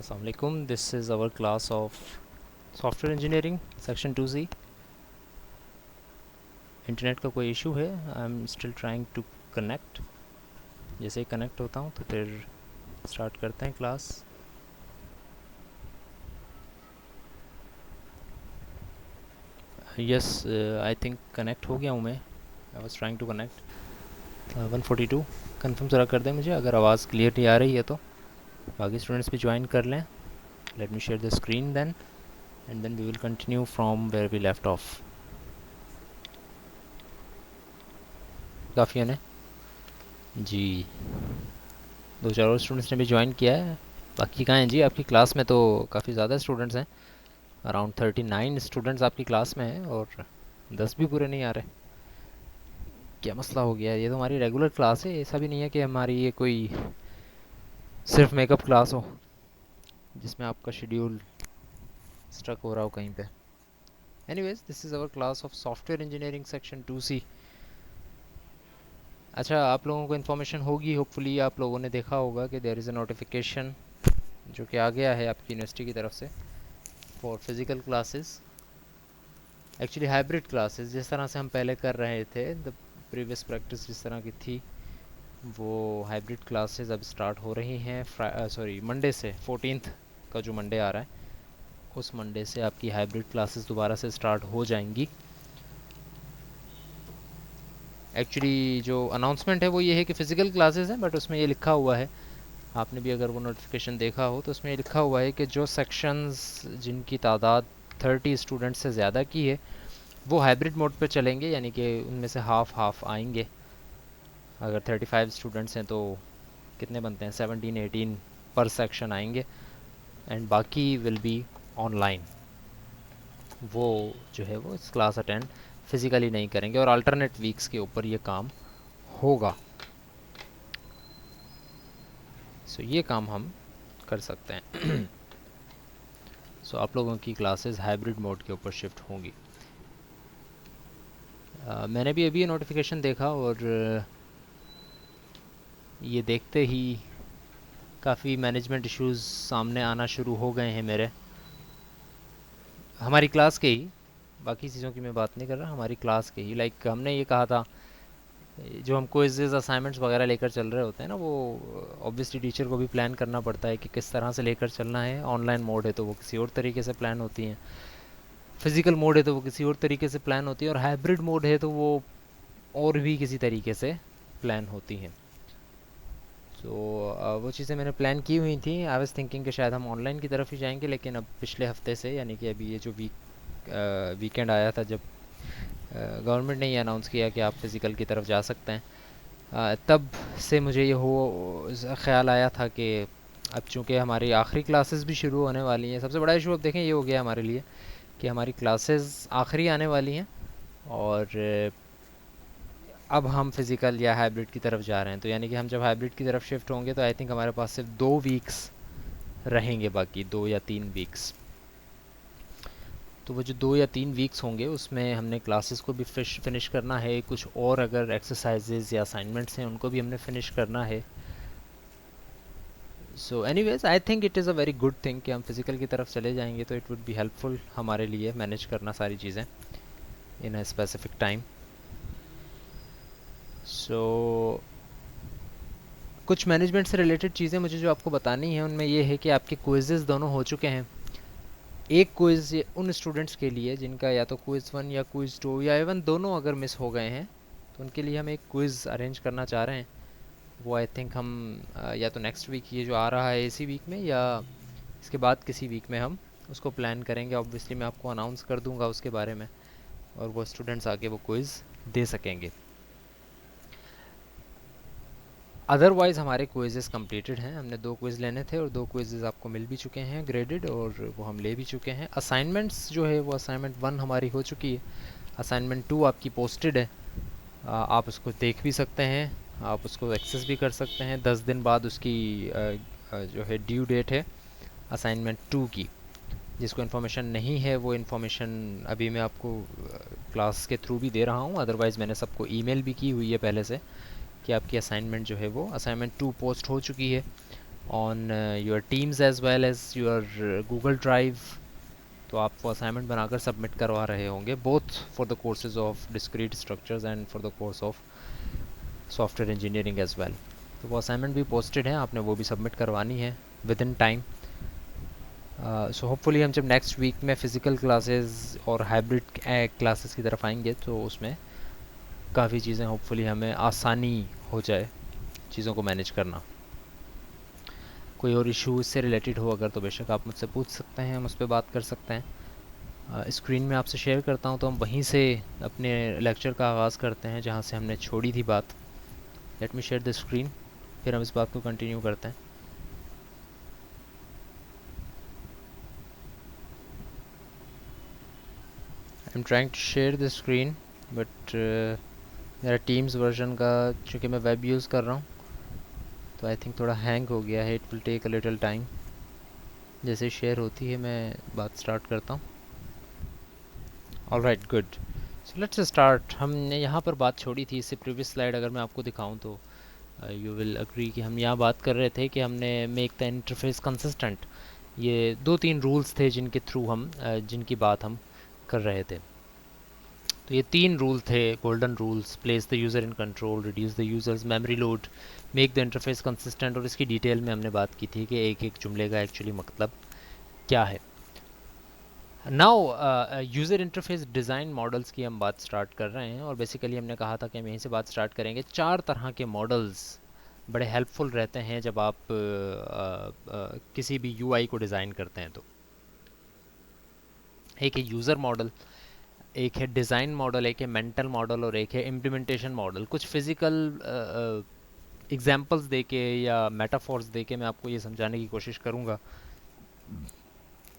Assalamualaikum. This is our class of software engineering section 2C. Internet का कोई issue है? I am still trying to connect. जैसे ही connect होता हूँ तो फिर स्टार्ट करते हैं class. Yes, I think connect हो गया हूँ मैं. I was trying to connect. 142 confirm ज़रा कर दें मुझे अगर आवाज़ क्लियर नहीं आ रही है तो. बाकी स्टूडेंट्स भी ज्वाइन कर लें. Let me share the screen then and then we will continue from where we left off. काफ़ी है जी. दो चार और स्टूडेंट्स ने भी ज्वाइन किया है. बाकी कहाँ हैं जी? आपकी क्लास में तो काफ़ी ज़्यादा स्टूडेंट्स हैं. अराउंड 39 स्टूडेंट्स आपकी क्लास में हैं और 10 भी पूरे नहीं आ रहे. क्या मसला हो गया? ये तो हमारी रेगुलर क्लास है. ऐसा भी नहीं है कि हमारी ये कोई सिर्फ मेकअप क्लास हो जिसमें आपका शेड्यूल स्ट्रक हो रहा हो कहीं पे. Anyways, this is our class of software engineering section 2C. अच्छा, आप लोगों को इन्फॉर्मेशन होगी, होपफुली आप लोगों ने देखा होगा कि देयर इज़ अ नोटिफिकेशन जो कि आ गया है आपकी यूनिवर्सिटी की तरफ से for physical classes. Actually hybrid classes जिस तरह से हम पहले कर रहे थे, द प्रीवियस प्रैक्टिस जिस तरह की थी, वो हाइब्रिड क्लासेस अब स्टार्ट हो रही हैं. सॉरी, मंडे से 14th का जो मंडे आ रहा है उस मंडे से आपकी हाइब्रिड क्लासेस दोबारा से स्टार्ट हो जाएंगी. एक्चुअली जो अनाउंसमेंट है वो ये है कि फ़िज़िकल क्लासेस हैं, बट उसमें ये लिखा हुआ है, आपने भी अगर वो नोटिफिकेशन देखा हो तो उसमें ये लिखा हुआ है कि जो सेक्शंस जिनकी तादाद 30 स्टूडेंट से ज़्यादा की है वो हाइब्रिड मोड पे चलेंगे, यानी कि उनमें से हाफ हाफ आएंगे. अगर 35 स्टूडेंट्स हैं तो कितने बनते हैं? 17-18 पर सेक्शन आएंगे एंड बाकी विल बी ऑनलाइन. वो जो है वो इस क्लास अटेंड फिज़िकली नहीं करेंगे और अल्टरनेट वीक्स के ऊपर ये काम होगा. सो ये काम हम कर सकते हैं. सो आप लोगों की क्लासेस हाइब्रिड मोड के ऊपर शिफ्ट होंगी. मैंने भी अभी ये नोटिफिकेशन देखा और ये देखते ही काफ़ी मैनेजमेंट इश्यूज़ सामने आना शुरू हो गए हैं मेरे. हमारी क्लास के ही, बाकी चीज़ों की मैं बात नहीं कर रहा, हमारी क्लास के ही. लाइक हमने ये कहा था, जो हम क्विज़ेज़ असाइनमेंट्स वगैरह लेकर चल रहे होते हैं ना, वो ऑब्वियसली टीचर को भी प्लान करना पड़ता है कि किस तरह से लेकर चलना है. ऑनलाइन मोड है तो वो किसी और तरीके से प्लान होती हैं, फिज़िकल मोड है तो वो किसी और तरीके से प्लान होती है, और हाइब्रिड मोड है तो वो और भी किसी तरीके से प्लान होती हैं. तो वो चीज़ें मैंने प्लान की हुई थी. आई वाज थिंकिंग कि शायद हम ऑनलाइन की तरफ ही जाएंगे, लेकिन अब पिछले हफ्ते से, यानी कि अभी ये जो वीकेंड आया था जब गवर्नमेंट ने ये अनाउंस किया कि आप फिज़िकल की तरफ जा सकते हैं, तब से मुझे ये ख्याल आया था कि अब चूँकि हमारी आखिरी क्लासेस भी शुरू होने वाली हैं. सबसे बड़ा इशू अब देखें ये हो गया हमारे लिए कि हमारी क्लासेस आखिरी आने वाली हैं और अब हम फिज़िकल या हाइब्रिड की तरफ जा रहे हैं. तो यानी कि हम जब हाइब्रिड की तरफ शिफ्ट होंगे तो आई थिंक हमारे पास सिर्फ 2 वीक्स रहेंगे, बाकी 2 या 3 वीक्स. तो वो जो 2 या 3 वीक्स होंगे उसमें हमने क्लासेस को भी फिनिश करना है. कुछ और अगर एक्सरसाइजेज या असाइनमेंट्स हैं उनको भी हमने फिनिश करना है. So anyways, I think it is a very good thing कि हम फिज़िकल की तरफ चले जाएंगे तो इट वुड बी हेल्पफुल हमारे लिए मैनेज करना सारी चीज़ें इन अ स्पेसिफिक टाइम. सो कुछ मैनेजमेंट से रिलेटेड चीज़ें मुझे जो आपको बतानी है उनमें ये है कि आपके क्विज़ेज़ दोनों हो चुके हैं. एक क्विज़ उन स्टूडेंट्स के लिए जिनका या तो क्विज़ 1 या क्विज़ 2 या इवन दोनों अगर मिस हो गए हैं, तो उनके लिए हम एक क्विज़ अरेंज करना चाह रहे हैं. वो आई थिंक हम या तो नेक्स्ट वीक, ये जो आ रहा है इसी वीक में, या इसके बाद किसी वीक में हम उसको प्लान करेंगे. ऑब्वियसली मैं आपको अनाउंस कर दूंगा उसके बारे में और वो स्टूडेंट्स आके वो क्विज़ दे सकेंगे. अदरवाइज़ हमारे क्विज़ेस कंप्लीटेड हैं. हमने 2 क्विज़ लेने थे और 2 क्विज़ेस आपको मिल भी चुके हैं ग्रेडेड, और वो हम ले भी चुके हैं. असाइनमेंट्स जो है वो असाइनमेंट 1 हमारी हो चुकी है. असाइनमेंट 2 आपकी पोस्टेड है. आप उसको देख भी सकते हैं, आप उसको एक्सेस भी कर सकते हैं. 10 दिन बाद उसकी जो है ड्यू डेट है असाइनमेंट 2 की. जिसको इन्फॉर्मेशन नहीं है वो इन्फॉर्मेशन अभी मैं आपको क्लास के थ्रू भी दे रहा हूँ. अदरवाइज़ मैंने सबको ईमेल भी की हुई है पहले से कि आपकी असाइनमेंट जो है वो असाइनमेंट 2 पोस्ट हो चुकी है. On your Teams as well as your Google drive. तो आप वो असाइनमेंट बनाकर सबमिट करवा रहे होंगे, both for the courses of discrete structures and for the course of software engineering as well. तो वो असाइनमेंट भी पोस्टेड है, आपने वो भी सबमिट करवानी है with in time. So hopefully हम जब नेक्स्ट वीक में फ़िज़िकल क्लासेस और हाइब्रिड क्लासेस की तरफ आएंगे तो उसमें काफ़ी चीज़ें होपफुली हमें आसानी हो जाए चीज़ों को मैनेज करना। कोई और इशू इससे रिलेटेड हो अगर तो बेशक आप मुझसे पूछ सकते हैं, हम उस पर बात कर सकते हैं। स्क्रीन में आपसे शेयर करता हूँ तो हम वहीं से अपने लेक्चर का आगाज़ करते हैं जहाँ से हमने छोड़ी थी बात। Let me share the screen, फिर हम इस बात को कंटिन्यू करते हैं। I am trying to share the screen but मेरा टीम्स वर्जन का चूँकि मैं वेब यूज़ कर रहा हूँ तो आई थिंक थोड़ा हैंग हो गया है। It will take a little time. जैसे शेयर होती है मैं बात स्टार्ट करता हूँ। Alright, good. So let's start. हमने यहाँ पर बात छोड़ी थी, इससे प्रीवियस स्लाइड अगर मैं आपको दिखाऊँ तो यू विल अग्री कि हम यहाँ बात कर रहे थे कि हमने मेक द इंटरफेस कंसिस्टेंट। ये दो तीन रूल्स थे जिनके थ्रू हम जिनकी बात हम कर रहे थे। तो ये तीन रूल थे, golden rules: place the user in control, reduce the users memory load, make the interface consistent. और इसकी डिटेल में हमने बात की थी कि एक एक जुमले का एक्चुअली मतलब क्या है। Now user interface design models की हम बात स्टार्ट कर रहे हैं और बेसिकली हमने कहा था कि हम यहीं से बात स्टार्ट करेंगे। चार तरह के मॉडल्स बड़े हेल्पफुल रहते हैं जब आप किसी भी यूआई को डिज़ाइन करते हैं। तो एक है यूज़र मॉडल, एक है डिज़ाइन मॉडल, एक है मेंटल मॉडल और एक है इम्प्लीमेंटेशन मॉडल। कुछ फिज़िकल एग्जांपल्स देके या मेटाफॉर्स देके मैं आपको ये समझाने की कोशिश करूँगा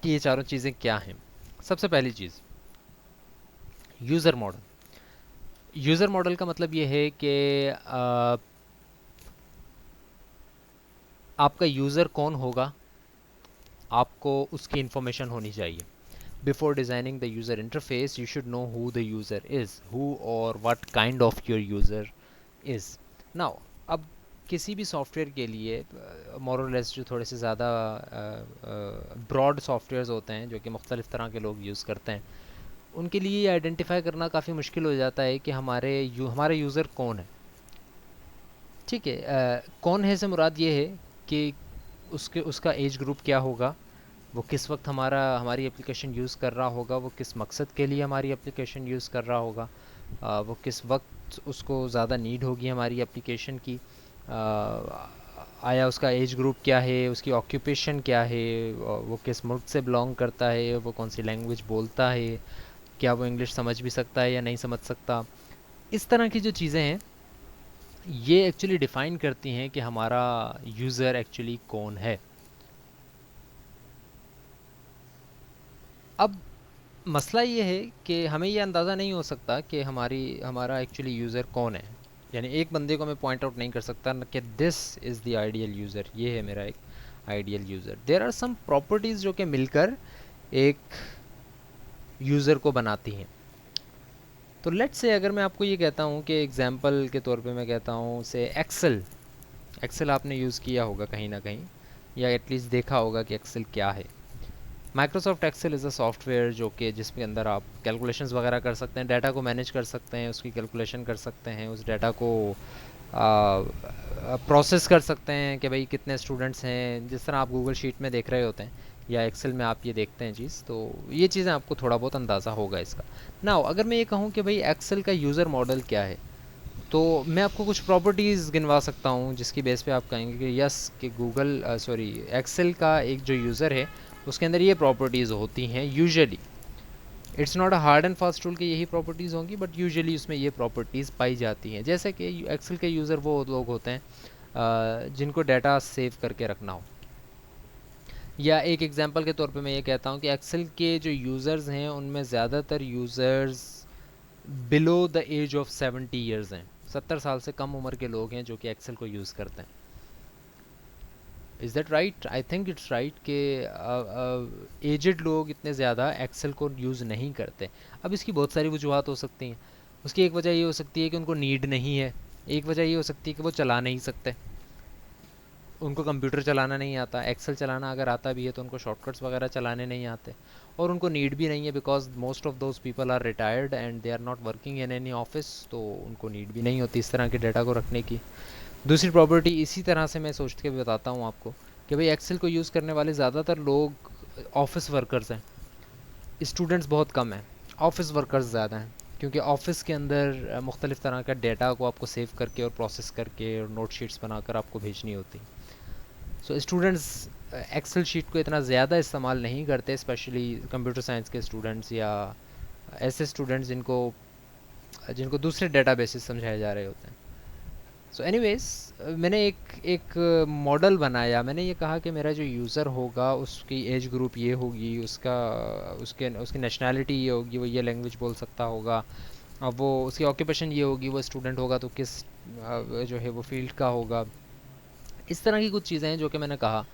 कि ये चारों चीज़ें क्या हैं। सबसे पहली चीज़, यूज़र मॉडल। यूज़र मॉडल का मतलब ये है कि आपका यूज़र कौन होगा, आपको उसकी इन्फॉर्मेशन होनी चाहिए। Before designing the user interface you should know who the user is, who और what kind of your user is. Now अब किसी भी सॉफ्टवेयर के लिए मोर और लेस जो थोड़े से ज़्यादा ब्रॉड सॉफ्टवेयर्स होते हैं जो कि मुख्तलिफ़ तरह के लोग यूज़ करते हैं, उनके लिए ये आइडेंटिफाई करना काफ़ी मुश्किल हो जाता है कि हमारे यूज़र कौन है। ठीक है, कौन है से मुराद ये है कि उसका एज ग्रुप क्या होगा, वो किस वक्त हमारी एप्लीकेशन यूज़ कर रहा होगा, वो किस मकसद के लिए हमारी एप्लीकेशन यूज़ कर रहा होगा, वो किस वक्त उसको ज़्यादा नीड होगी हमारी एप्लीकेशन की, आया उसका एज ग्रुप क्या है, उसकी ऑक्यूपेशन क्या है, वो किस मुल्क से बिलोंग करता है, वो कौन सी लैंग्वेज बोलता है, क्या वो इंग्लिश समझ भी सकता है या नहीं समझ सकता। इस तरह की जो चीज़ें हैं ये एक्चुअली डिफ़ाइन करती हैं कि हमारा यूज़र एक्चुअली कौन है। अब मसला ये है कि हमें ये अंदाज़ा नहीं हो सकता कि हमारा एक्चुअली यूज़र कौन है। यानी एक बंदे को मैं पॉइंट आउट नहीं कर सकता कि this is the ideal user, ये है मेरा एक ideal user. There are some properties जो कि मिलकर एक यूज़र को बनाती हैं। तो लेट्स से अगर मैं आपको ये कहता हूँ कि एग्जांपल के तौर पे मैं कहता हूँ से एक्सेल। एक्सेल आपने यूज़ किया होगा कहीं ना कहीं या एटलीस्ट देखा होगा कि एक्सेल क्या है। Microsoft Excel is a software जो कि जिसके अंदर आप कैलकुलेशंस वगैरह कर सकते हैं, डाटा को मैनेज कर सकते हैं, उसकी कैलकुलेशन कर सकते हैं, उस डाटा को प्रोसेस कर सकते हैं कि भाई कितने स्टूडेंट्स हैं, जिस तरह आप गूगल शीट में देख रहे होते हैं या एक्सेल में आप ये देखते हैं चीज़। तो ये चीज़ें आपको थोड़ा बहुत अंदाज़ा होगा इसका। ना अगर मैं ये कहूँ कि भाई एक्सेल का यूज़र मॉडल क्या है, तो मैं आपको कुछ प्रॉपर्टीज़ गिनवा सकता हूँ जिसकी बेस पे आप कहेंगे कि यस कि एक्सेल का एक जो यूज़र है उसके अंदर ये प्रॉपर्टीज़ होती हैं। Usually it's not a hard and fast rule कि यही प्रॉपर्टीज़ होंगी, बट यूजुअली उसमें ये प्रॉपर्टीज़ पाई जाती हैं। जैसे कि एक्सेल के यूज़र वो लोग होते हैं जिनको डाटा सेव करके रखना हो। या एक एग्जांपल के तौर पे मैं ये कहता हूँ कि एक्सेल के जो यूज़र्स हैं उनमें ज़्यादातर users below the age of 70 years हैं। 70 साल से कम उम्र के लोग हैं जो कि एक्सेल को यूज़ करते हैं। Is that right? I think it's right कि एजड लोग इतने ज़्यादा एक्सेल को यूज़ नहीं करते। अब इसकी बहुत सारी वजूहत हो सकती हैं। उसकी एक वजह ये हो सकती है कि उनको नीड नहीं है, एक वजह ये हो सकती है कि वो चला नहीं सकते। उनको कंप्यूटर चलाना नहीं आता, एक्सेल चलाना अगर आता भी है तो उनको शॉर्टकट्स वगैरह चलाने नहीं आते, और उनको नीड भी नहीं है because most of those people are retired and they are not working in any office, तो उनको नीड भी नहीं होती इस तरह के डाटा को रखने की। दूसरी प्रॉपर्टी इसी तरह से मैं सोच के भी बताता हूँ आपको कि भाई एक्सेल को यूज़ करने वाले ज़्यादातर लोग ऑफिस वर्कर्स हैं, स्टूडेंट्स बहुत कम हैं, ऑफिस वर्कर्स ज़्यादा हैं, क्योंकि ऑफिस के अंदर मुख्तलिफ़ तरह का डेटा को आपको सेव करके और प्रोसेस करके और नोट शीट्स बनाकर आपको भेजनी होती। सो स्टूडेंट्स एक्सेल शीट को इतना ज़्यादा इस्तेमाल नहीं करते, स्पेशली कंप्यूटर साइंस के स्टूडेंट्स या ऐसे स्टूडेंट्स जिनको जिनको दूसरे डेटा बेसिस समझाए जा रहे होते हैं। सो एनीवेज, मैंने एक एक मॉडल बनाया, मैंने ये कहा कि मेरा जो यूज़र होगा उसकी एज ग्रुप ये होगी, उसका उसके उसकी नेशनैलिटी ये होगी, वो ये लैंग्वेज बोल सकता होगा, अब वो उसकी ऑक्यूपेशन ये होगी, वो स्टूडेंट होगा तो किस जो है वो फील्ड का होगा। इस तरह की कुछ चीज़ें हैं जो कि मैंने कहा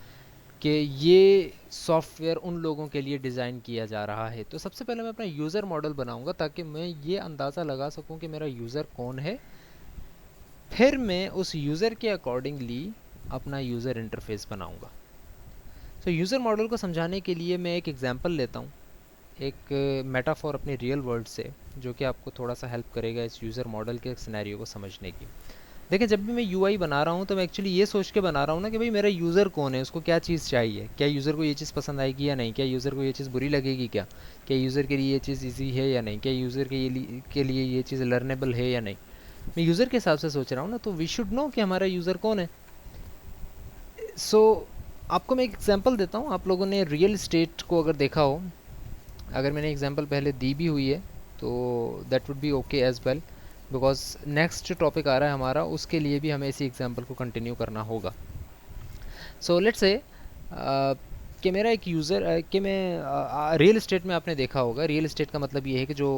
कि ये सॉफ्टवेयर उन लोगों के लिए डिज़ाइन किया जा रहा है। तो सबसे पहले मैं अपना यूज़र मॉडल बनाऊंगा ताकि मैं ये अंदाज़ा लगा सकूं कि मेरा यूज़र कौन है, फिर मैं उस यूज़र के अकॉर्डिंगली अपना यूज़र इंटरफेस बनाऊंगा। तो यूज़र मॉडल को समझाने के लिए मैं एक एग्जांपल लेता हूँ, एक मेटाफोर अपने रियल वर्ल्ड से, जो कि आपको थोड़ा सा हेल्प करेगा इस यूज़र मॉडल के सिनेरियो को समझने की। देखिए, जब भी मैं यूआई बना रहा हूँ तो मैं एक्चुअली ये सोच के बना रहा हूँ ना कि भाई मेरा यूज़र कौन है, उसको क्या चीज़ चाहिए, क्या यूज़र को ये चीज़ पसंद आएगी या नहीं, क्या यूज़र को ये चीज़ बुरी लगेगी, क्या क्या यूज़र के लिए ये चीज़ ईजी है या नहीं, क्या यूज़र के लिए ये चीज़ लर्नेबल है या नहीं। मैं यूज़र के हिसाब से सोच रहा हूँ ना, तो वी शुड नो कि हमारा यूज़र कौन है। सो आपको मैं एक एग्जांपल देता हूँ। आप लोगों ने रियल इस्टेट को अगर देखा हो, अगर मैंने एग्जांपल पहले दी भी हुई है तो that would be okay as well, because next जो टॉपिक आ रहा है हमारा उसके लिए भी हमें इसी एग्जांपल को कंटिन्यू करना होगा। सो लेट्स से कि मेरा एक यूज़र कि मैं रियल इस्टेट में, आपने देखा होगा रियल इस्टेट का मतलब ये है कि जो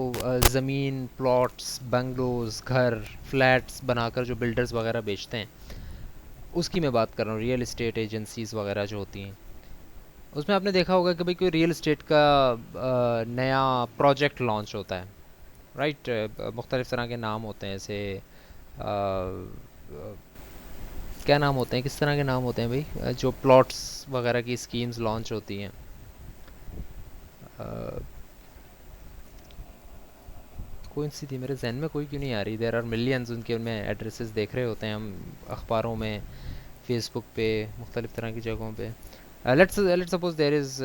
ज़मीन, प्लॉट्स, बंगलोज, घर, फ्लैट्स बनाकर जो बिल्डर्स वगैरह बेचते हैं, उसकी मैं बात कर रहा हूँ। रियल इस्टेट एजेंसीज़ वगैरह जो होती हैं, उसमें आपने देखा होगा कि भाई कोई रियल इस्टेट का नया प्रोजेक्ट लॉन्च होता है, राइट। मुख्तलिफ़ तरह के नाम होते हैं, जैसे क्या नाम होते हैं, किस तरह के नाम होते हैं भाई, जो प्लॉट्स वगैरह की स्कीम्स लॉन्च होती हैं। कोई सी थी, मेरे जहन में कोई क्यों नहीं आ रही। देर आर मिलियंस, उनके उनमें एड्रेसेस देख रहे होते हैं हम अखबारों में, फेसबुक पे, मुख्तलिफ़ तरह की जगहों पे। Let's suppose there is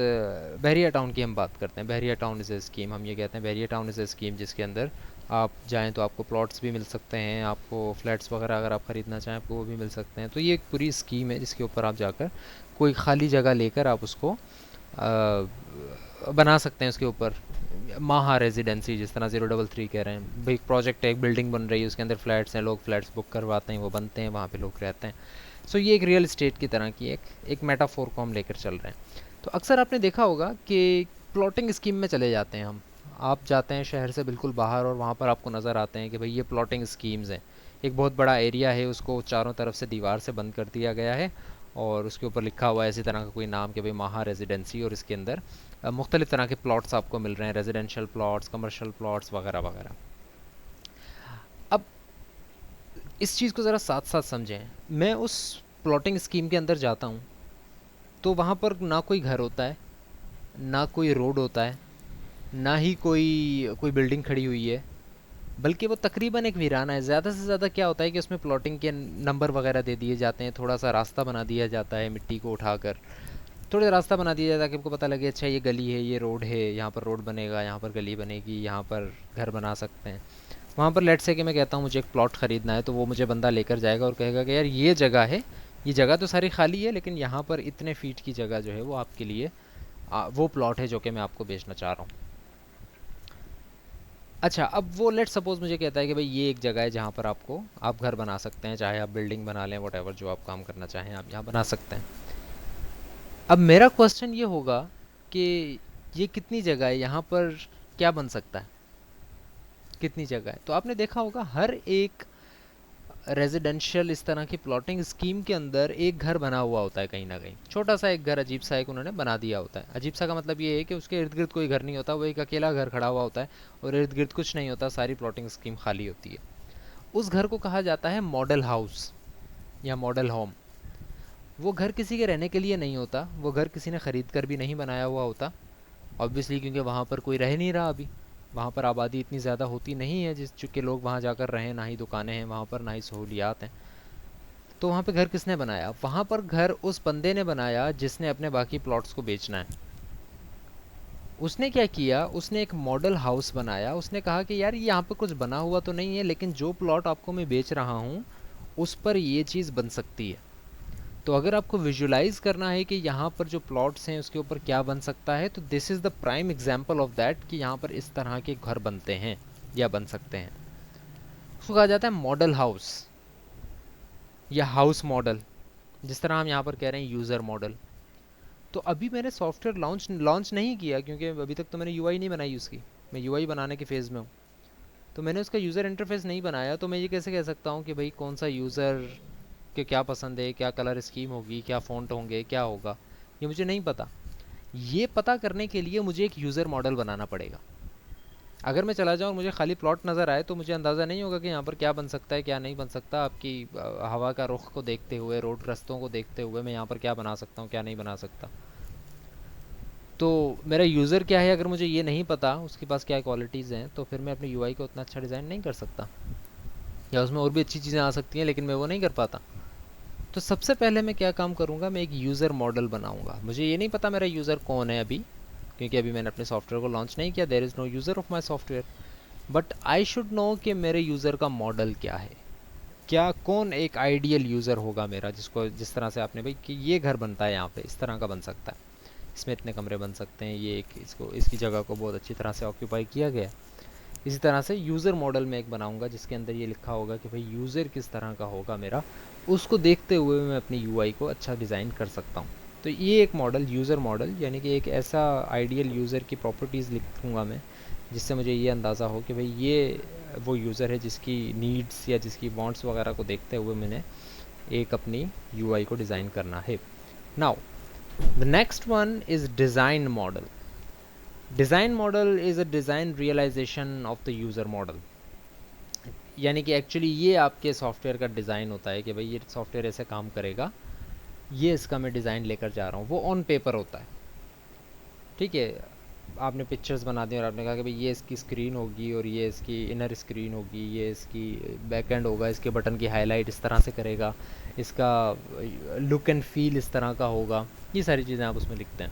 Bahria Town की हम बात करते हैं। Bahria Town is a scheme, हम ये कहते हैं Bahria Town is a scheme जिसके अंदर आप जाएं तो आपको प्लॉट्स भी मिल सकते हैं, आपको फ्लैट्स वगैरह अगर आप ख़रीदना चाहें आपको वो भी मिल सकते हैं। तो ये एक पूरी स्कीम है जिसके ऊपर आप जाकर कोई खाली जगह लेकर आप उसको बना सकते हैं। उसके ऊपर माहा रेजिडेंसी, जिस तरह 033 कह रहे हैं भाई, प्रोजेक्ट है, एक बिल्डिंग बन रही है, उसके अंदर फ्लैट्स हैं, लोग फ्लैट्स बुक करवाते हैं, वो बनते हैं, वहाँ पे लोग रहते हैं। सो ये एक रियल इस्टेट की तरह की एक मेटाफोर को हम लेकर चल रहे हैं। तो अक्सर आपने देखा होगा कि प्लॉटिंग स्कीम में चले जाते हैं हम, आप जाते हैं शहर से बिल्कुल बाहर और वहाँ पर आपको नज़र आते हैं कि भाई ये प्लॉटिंग स्कीम्स हैं। एक बहुत बड़ा एरिया है, उसको चारों तरफ से दीवार से बंद कर दिया गया है और उसके ऊपर लिखा हुआ है इसी तरह का कोई नाम कि भाई माहा रेजिडेंसी, और इसके अंदर मुख्तलिफ़ तरह के प्लॉट्स आपको मिल रहे हैं, रेजिडेंशियल प्लॉट्स, कमर्शियल प्लॉट्स वगैरह वगैरह। अब इस चीज़ को ज़रा साथ साथ समझें। मैं उस प्लॉटिंग स्कीम के अंदर जाता हूँ तो वहाँ पर ना कोई घर होता है, ना कोई रोड होता है, ना ही कोई कोई बिल्डिंग खड़ी हुई है, बल्कि वो तकरीबन एक वीराना है। ज़्यादा से ज़्यादा क्या होता है कि उसमें प्लॉटिंग के नंबर वगैरह दे दिए जाते हैं, थोड़ा सा रास्ता बना दिया जाता है मिट्टी को उठाकर, थोड़ा रास्ता बना दिया जाता है ताकि आपको पता लगे अच्छा ये गली है, ये रोड है, यहाँ पर रोड बनेगा, यहाँ पर गली बनेगी, यहाँ पर घर बना सकते हैं। वहाँ पर लेट्स से कि मैं कहता हूँ मुझे एक प्लॉट ख़रीदना है, तो वो मुझे बंदा लेकर जाएगा और कहेगा कि यार ये जगह है, ये जगह तो सारी खाली है लेकिन यहाँ पर इतने फीट की जगह जो है वो आपके लिए वो प्लॉट है जो कि मैं आपको बेचना चाह रहा हूँ। अच्छा, अब वो लेट्स सपोज मुझे कहता है कि भाई ये एक जगह है जहाँ पर आप घर बना सकते हैं, चाहे आप बिल्डिंग बना लें, वट जो आप काम करना चाहें आप यहाँ बना सकते हैं। अब मेरा क्वेश्चन ये होगा कि ये कितनी जगह है, यहाँ पर क्या बन सकता है, कितनी जगह है। तो आपने देखा होगा हर एक रेजिडेंशियल इस तरह की प्लॉटिंग स्कीम के अंदर एक घर बना हुआ होता है, कहीं ना कहीं छोटा सा एक घर, अजीब सा एक उन्होंने बना दिया होता है। अजीब सा का मतलब ये है कि उसके इर्द गिर्द कोई घर नहीं होता, वो एक अकेला घर खड़ा हुआ होता है और इर्द गिर्द कुछ नहीं होता, सारी प्लॉटिंग स्कीम खाली होती है। उस घर को कहा जाता है मॉडल हाउस या मॉडल होम। वो घर किसी के रहने के लिए नहीं होता, वो घर किसी ने ख़रीद कर भी नहीं बनाया हुआ होता ऑब्वियसली, क्योंकि वहाँ पर कोई रह नहीं रहा अभी। वहाँ पर आबादी इतनी ज़्यादा होती नहीं है जिस चूँकि लोग वहाँ जाकर रहें, ना ही दुकानें हैं वहाँ पर, ना ही सहूलियात हैं। तो वहाँ पे घर किसने बनाया? वहाँ पर घर उस बंदे ने बनाया जिसने अपने बाकी प्लॉट्स को बेचना है। उसने क्या किया, उसने एक मॉडल हाउस बनाया। उसने कहा कि यार यहाँ पे कुछ बना हुआ तो नहीं है, लेकिन जो प्लॉट आपको मैं बेच रहा हूँ उस पर ये चीज़ बन सकती है। तो अगर आपको विजुलाइज करना है कि यहाँ पर जो प्लॉट्स हैं उसके ऊपर क्या बन सकता है, तो this is the prime example of that कि यहाँ पर इस तरह के घर बनते हैं या बन सकते हैं। उसको कहा जाता है मॉडल हाउस या हाउस मॉडल, जिस तरह हम यहाँ पर कह रहे हैं यूज़र मॉडल। तो अभी मैंने सॉफ्टवेयर लॉन्च लॉन्च नहीं किया, क्योंकि अभी तक तो मैंने यूआई नहीं बनाई उसकी। मैं यूआई बनाने के फेज़ में हूँ, तो मैंने उसका यूज़र इंटरफेस नहीं बनाया। तो मैं ये कैसे कह सकता हूँ कि भाई कौन सा यूज़र के क्या पसंद है, क्या कलर स्कीम होगी, क्या फ़ॉन्ट होंगे, क्या होगा, ये मुझे नहीं पता। ये पता करने के लिए मुझे एक यूज़र मॉडल बनाना पड़ेगा। अगर मैं चला जाऊँ और मुझे खाली प्लॉट नज़र आए तो मुझे अंदाज़ा नहीं होगा कि यहाँ पर क्या बन सकता है, क्या नहीं बन सकता। आपकी हवा का रुख को देखते हुए, रोड रास्तों को देखते हुए मैं यहाँ पर क्या बना सकता हूँ, क्या नहीं बना सकता। तो मेरा यूज़र क्या है, अगर मुझे ये नहीं पता उसके पास क्या क्वालिटीज़ हैं, तो फिर मैं अपनी यूआई को उतना अच्छा डिज़ाइन नहीं कर सकता। या उसमें और भी अच्छी चीज़ें आ सकती हैं, लेकिन मैं वो नहीं कर पाता। तो सबसे पहले मैं क्या काम करूँगा, मैं एक यूज़र मॉडल बनाऊँगा। मुझे ये नहीं पता मेरा यूज़र कौन है अभी, क्योंकि अभी मैंने अपने सॉफ्टवेयर को लॉन्च नहीं किया। There is no user of my software, but I should know कि मेरे यूज़र का मॉडल क्या है, क्या कौन एक आइडियल यूज़र होगा मेरा, जिसको जिस तरह से आपने भाई कि ये घर बनता है यहाँ पे इस तरह का बन सकता है, इसमें इतने कमरे बन सकते हैं, ये एक इसको इसकी जगह को बहुत अच्छी तरह से ऑक्यूपाई किया गया है। इसी तरह से यूज़र मॉडल में एक बनाऊंगा जिसके अंदर ये लिखा होगा कि भाई यूज़र किस तरह का होगा मेरा, उसको देखते हुए मैं अपनी यूआई को अच्छा डिज़ाइन कर सकता हूँ। तो ये एक मॉडल, यूज़र मॉडल, यानी कि एक ऐसा आइडियल यूज़र की प्रॉपर्टीज़ लिखूँगा मैं जिससे मुझे ये अंदाज़ा हो कि भाई ये वो यूज़र है जिसकी नीड्स या जिसकी वांट्स वगैरह को देखते हुए मैंने एक अपनी यूआई को डिज़ाइन करना है। Now the next one is design model. Design model is a design realisation of the user model. यानी कि एक्चुअली ये आपके सॉफ्टवेयर का डिज़ाइन होता है कि भाई ये सॉफ्टवेयर ऐसे काम करेगा, ये इसका मैं डिज़ाइन लेकर जा रहा हूँ। वो ऑन पेपर होता है, ठीक है। आपने पिक्चर्स बना दी और आपने कहा कि भाई ये इसकी स्क्रीन होगी और ये इसकी इनर स्क्रीन होगी, ये इसकी बैक एंड होगा, इसके बटन की हाईलाइट इस तरह से करेगा, इसका लुक एंड फील इस तरह का होगा, ये सारी चीज़ें आप उसमें लिखते हैं।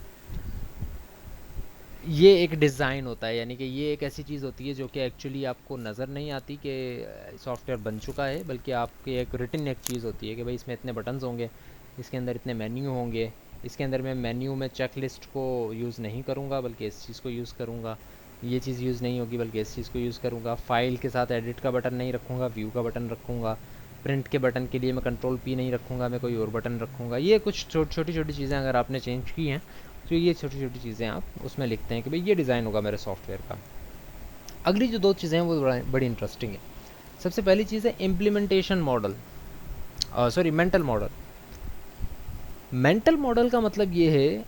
ये एक डिज़ाइन होता है, यानी कि ये एक ऐसी चीज़ होती है जो कि एक्चुअली आपको नज़र नहीं आती कि सॉफ्टवेयर बन चुका है, बल्कि आपकी एक रिटन एक चीज़ होती है कि भाई इसमें इतने बटन्स होंगे, इसके अंदर इतने मेन्यू होंगे। इसके अंदर मैं मेन्यू में चेक लिस्ट को यूज़ नहीं करूँगा बल्कि इस चीज़ को यूज़ करूँगा, ये चीज़ यूज़ नहीं होगी बल्कि इस चीज़ को यूज़ करूँगा। फाइल के साथ एडिट का बटन नहीं रखूँगा, व्यू का बटन रखूँगा। प्रिंट के बटन के लिए मैं कंट्रोल पी नहीं रखूँगा, मैं कोई और बटन रखूँगा। ये कुछ छोटी छोटी चीज़ें अगर आपने चेंज की हैं तो ये छोटी छोटी चीज़ें आप उसमें लिखते हैं कि भाई ये डिज़ाइन होगा मेरे सॉफ्टवेयर का। अगली जो दो चीज़ें हैं वो बड़ी इंटरेस्टिंग है। सबसे पहली चीज़ है implementation model, sorry mental model. Mental model का मतलब ये है,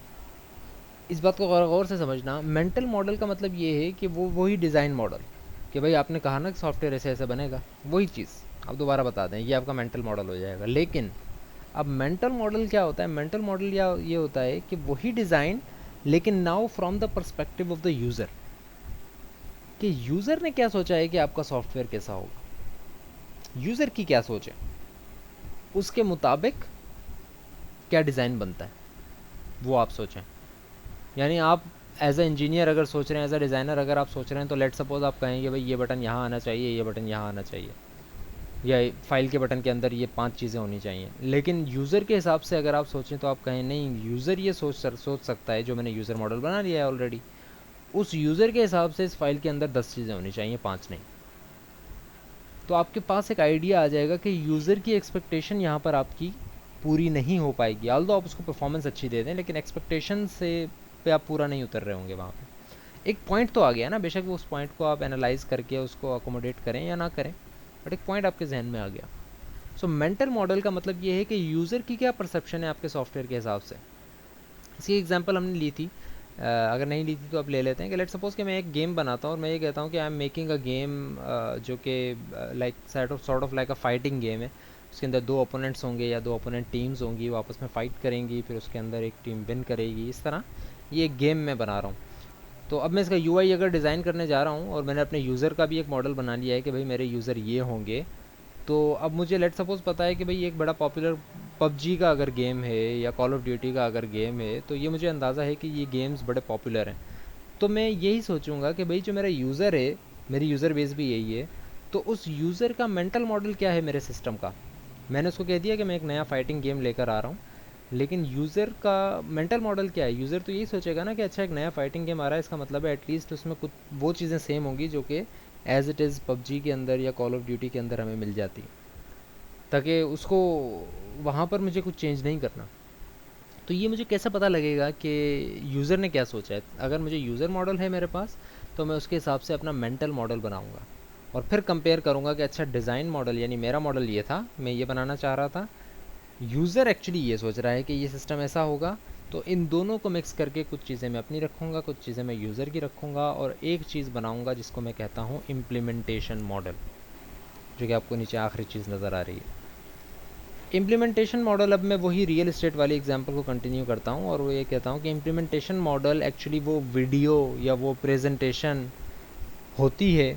इस बात को गौर से समझना, मेंटल मॉडल का मतलब ये है कि वो वही डिज़ाइन मॉडल कि भाई आपने कहा ना कि सॉफ्टवेयर ऐसे ऐसे बनेगा, वही चीज़ आप दोबारा बता दें, ये आपका मेंटल मॉडल हो जाएगा। लेकिन अब मेंटल मॉडल क्या होता है? मेंटल मॉडल या ये होता है कि वही डिज़ाइन, लेकिन now from the perspective of the user, कि यूज़र ने क्या सोचा है कि आपका सॉफ्टवेयर कैसा होगा, यूज़र की क्या सोच है, उसके मुताबिक क्या डिज़ाइन बनता है वो आप सोचें। यानी आप एज अ इंजीनियर अगर सोच रहे हैं, एज अ डिज़ाइनर अगर आप सोच रहे हैं, तो लेट सपोज आप कहेंगे भाई ये बटन यहाँ आना चाहिए, ये बटन यहाँ आना चाहिए, या फाइल के बटन के अंदर ये 5 चीज़ें होनी चाहिए। लेकिन यूज़र के हिसाब से अगर आप सोचें तो आप कहें नहीं, यूज़र ये सोच सकता है, जो मैंने यूज़र मॉडल बना लिया है ऑलरेडी, उस यूज़र के हिसाब से इस फाइल के अंदर 10 चीज़ें होनी चाहिए, 5 नहीं। तो आपके पास एक आइडिया आ जाएगा कि यूज़र की एक्सपेक्टेशन यहाँ पर आपकी पूरी नहीं हो पाएगी। ऑल्दो आप उसको परफॉर्मेंस अच्छी दे दें, लेकिन एक्सपेक्टेशन से पे आप पूरा नहीं उतर रहे होंगे वहाँ पे। एक पॉइंट तो आ गया ना, बेशक उस पॉइंट को आप एनालाइज करके उसको अकोमोडेट करें या ना करें, बट एक पॉइंट आपके जहन में आ गया। सो मेंटल मॉडल का मतलब ये है कि यूज़र की क्या परसेप्शन है आपके सॉफ्टवेयर के हिसाब से। इसकी एग्जांपल हमने ली थी, अगर नहीं ली थी तो आप ले लेते हैं कि लेट्स सपोज कि मैं एक गेम बनाता हूँ और मैं ये कहता हूँ कि I am making a game जो कि like sort of like a fighting game है। उसके अंदर 2 ओपोनेंट्स होंगे या 2 ओपोनेंट टीम्स होंगी, वो आपस में फ़ाइट करेंगी, फिर उसके अंदर एक टीम विन करेगी। इस तरह ये एक गेम मैं बना रहा हूँ। तो अब मैं इसका यूआई अगर डिज़ाइन करने जा रहा हूँ और मैंने अपने यूज़र का भी एक मॉडल बना लिया है कि भाई मेरे यूज़र ये होंगे, तो अब मुझे लेट सपोज़ पता है कि भाई एक बड़ा पॉपुलर पबजी का अगर गेम है या कॉल ऑफ ड्यूटी का अगर गेम है, तो ये मुझे अंदाज़ा है कि ये गेम्स बड़े पॉपुलर हैं। तो मैं यही सोचूंगा कि भाई जो मेरा यूज़र है, मेरी यूज़र बेस भी यही है, तो उस यूज़र का मेंटल मॉडल क्या है मेरे सिस्टम का। मैंने उसको कह दिया कि मैं एक नया फाइटिंग गेम लेकर आ रहा हूँ, लेकिन यूज़र का मेंटल मॉडल क्या है। यूज़र तो यही सोचेगा ना कि अच्छा एक नया फाइटिंग गेम आ रहा है, इसका मतलब है एटलीस्ट उसमें कुछ वो चीज़ें सेम होंगी जो कि एज़ इट इज़ पबजी के अंदर या कॉल ऑफ ड्यूटी के अंदर हमें मिल जाती, ताकि उसको वहाँ पर मुझे कुछ चेंज नहीं करना। तो ये मुझे कैसे पता लगेगा कि यूज़र ने क्या सोचा है। अगर मुझे यूज़र मॉडल है मेरे पास, तो मैं उसके हिसाब से अपना मेंटल मॉडल बनाऊंगा और फिर कंपेयर करूंगा कि अच्छा डिज़ाइन मॉडल, यानी मेरा मॉडल ये था, मैं ये बनाना चाह रहा था, यूज़र एक्चुअली ये सोच रहा है कि ये सिस्टम ऐसा होगा। तो इन दोनों को मिक्स करके कुछ चीज़ें मैं अपनी रखूँगा, कुछ चीज़ें मैं यूज़र की रखूँगा और एक चीज़ बनाऊँगा जिसको मैं कहता हूँ इम्प्लीमेंटेशन मॉडल, जो कि आपको नीचे आखिरी चीज़ नज़र आ रही है। इम्प्लीमेंटेशन मॉडल, अब मैं वही रियल इस्टेट वाली एग्जांपल को कंटिन्यू करता हूँ और वो ये कहता हूँ कि इम्प्लीमेंटेशन मॉडल एक्चुअली वो वीडियो या वो प्रेजेंटेशन होती है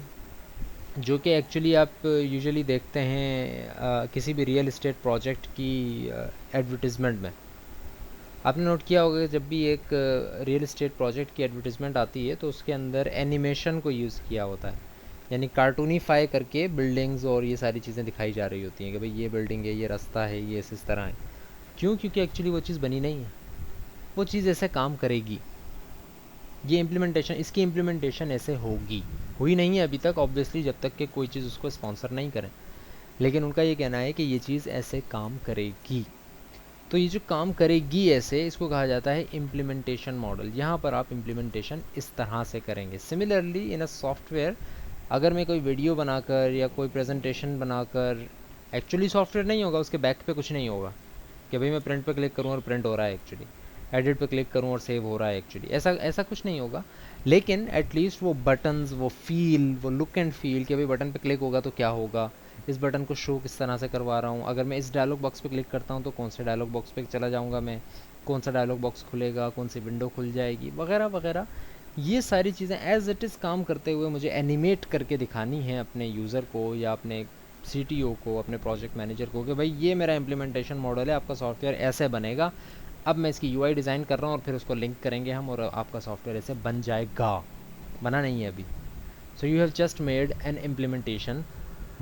जो कि एक्चुअली आप यूजुअली देखते हैं किसी भी रियल इस्टेट प्रोजेक्ट की एडवर्टीज़मेंट में। आपने नोट किया होगा कि जब भी एक रियल इस्टेट प्रोजेक्ट की एडवर्टीज़मेंट आती है तो उसके अंदर एनिमेशन को यूज़ किया होता है, यानी कार्टूनीफाई करके बिल्डिंग्स और ये सारी चीज़ें दिखाई जा रही होती हैं कि भाई ये बिल्डिंग है, ये रास्ता है, ये इस तरह है। क्यों? क्योंकि एक्चुअली वो चीज़ बनी नहीं है, वो चीज़ ऐसे काम करेगी। ये इम्प्लीमेंटेशन, इसकी इम्प्लीमेंटेशन ऐसे होगी, हुई नहीं है अभी तक ऑब्वियसली, जब तक कि कोई चीज़ उसको स्पॉन्सर नहीं करें, लेकिन उनका ये कहना है कि ये चीज़ ऐसे काम करेगी। तो ये जो काम करेगी ऐसे, इसको कहा जाता है इम्प्लीमेंटेशन मॉडल। यहाँ पर आप इम्प्लीमेंटेशन इस तरह से करेंगे। सिमिलरली इन अ सॉफ्टवेयर, अगर मैं कोई वीडियो बनाकर या कोई प्रेजेंटेशन बनाकर, एक्चुअली सॉफ्टवेयर नहीं होगा, उसके बैक पे कुछ नहीं होगा कि भाई मैं प्रिंट पे क्लिक करूँ और प्रिंट हो रहा है, एक्चुअली एडिट पे क्लिक करूँ और सेव हो रहा है, एक्चुअली ऐसा ऐसा कुछ नहीं होगा। लेकिन एटलीस्ट वो बटन्स, वो फील, वो लुक एंड फील कि भाई बटन पे क्लिक होगा तो क्या होगा, इस बटन को शो किस तरह से करवा रहा हूँ, अगर मैं इस डायलॉग बॉक्स पे क्लिक करता हूँ तो कौन से डायलॉग बॉक्स पे चला जाऊँगा मैं, कौन सा डायलॉग बॉक्स खुलेगा, कौन सी विंडो खुल जाएगी, वगैरह वगैरह। ये सारी चीज़ें एज इट इज़ काम करते हुए मुझे एनिमेट करके दिखानी है अपने यूज़र को या अपने सीटीओ को, अपने प्रोजेक्ट मैनेजर को, कि भाई ये मेरा इम्प्लीमेंटेशन मॉडल है, आपका सॉफ्टवेयर ऐसे बनेगा। अब मैं इसकी यूआई डिज़ाइन कर रहा हूँ और फिर उसको लिंक करेंगे हम और आपका सॉफ्टवेयर ऐसे बन जाएगा। बना नहीं है अभी। So you have just made an implementation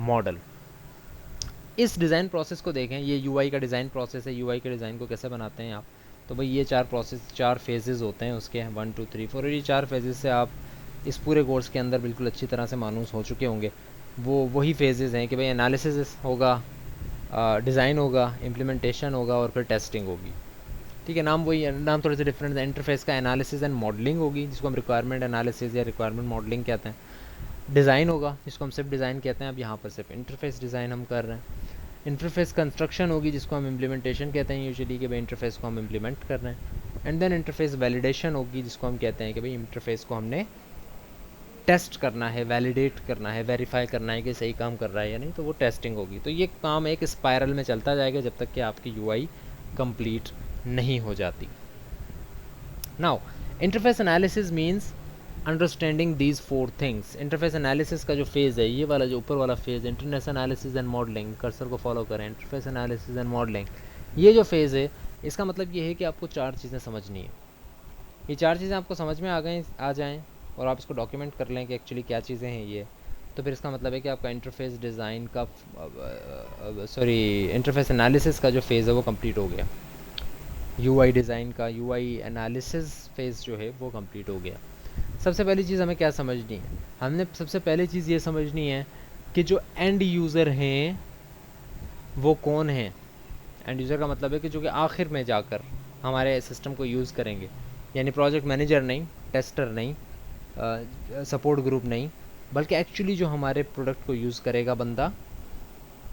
model. इस डिज़ाइन प्रोसेस को देखें, ये यूआई का डिज़ाइन प्रोसेस है। यूआई के डिज़ाइन को कैसे बनाते हैं आप, तो भाई ये 4 प्रोसेस, 4 फेजेज़ होते हैं उसके, 1 2 3 4, और ये 4 फेजेज़ से आप इस पूरे कोर्स के अंदर बिल्कुल अच्छी तरह से मानूस हो चुके होंगे। वो वही फेजेज़ हैं कि भाई एनालिसिस होगा, डिज़ाइन होगा, इम्प्लीमेंटेशन होगा और फिर टेस्टिंग होगी। ठीक है, नाम वही है, नाम थोड़े से डिफरेंट है। इंटरफेस का एनालिसिस एंड मॉडलिंग होगी, जिसको हम रिक्वायरमेंट एनालिसिस या रिक्वायरमेंट मॉडलिंग कहते हैं। डिज़ाइन होगा, जिसको हम सिर्फ डिज़ाइन कहते हैं। अब यहाँ पर सिर्फ इंटरफेस डिज़ाइन हम कर रहे हैं। इंटरफेस कंस्ट्रक्शन होगी, जिसको हम इम्प्लीमेंटेशन कहते हैं यूजुअली, कि भाई इंटरफेस को हम इम्प्लीमेंट कर रहे हैं। एंड देन इंटरफेस वैलिडेशन होगी, जिसको हम कहते हैं कि भाई इंटरफेस को हमने टेस्ट करना है, वैलिडेट करना है, वेरीफाई करना है कि सही काम कर रहा है या नहीं, तो वो टेस्टिंग होगी। तो ये काम एक स्पायरल में चलता जाएगा जब तक कि आपकी यूआई कंप्लीट नहीं हो जाती। Now interface analysis means understanding these 4 things. Interface analysis का जो फेज़ है, ये वाला जो ऊपर वाला फेज़ है, interface analysis and modelling, cursor को फॉलो करें, इंटरफेस एनालिसिस एंड मॉडलिंग, ये जो फेज़ है, इसका मतलब ये है कि आपको 4 चीज़ें समझनी है। ये 4 चीज़ें आपको समझ में आ जाएँ और आप इसको डॉक्यूमेंट कर लें कि एक्चुअली क्या चीज़ें हैं ये, तो फिर इसका मतलब है कि आपका इंटरफेस डिज़ाइन का इंटरफेस एनालिसिस का जो फेज़ है वो कंप्लीट हो गया। यूआई डिज़ाइन का, यूआई एनालिसिस फेज़ जो है वो कंप्लीट हो गया। सबसे पहली चीज़ हमें क्या समझनी है, हमने सबसे पहली चीज़ ये समझनी है कि जो एंड यूज़र हैं वो कौन हैं। एंड यूज़र का मतलब है कि जो कि आखिर में जाकर हमारे सिस्टम को यूज़ करेंगे, यानी प्रोजेक्ट मैनेजर नहीं, टेस्टर नहीं, सपोर्ट ग्रुप नहीं, बल्कि एक्चुअली जो हमारे प्रोडक्ट को यूज़ करेगा बंदा,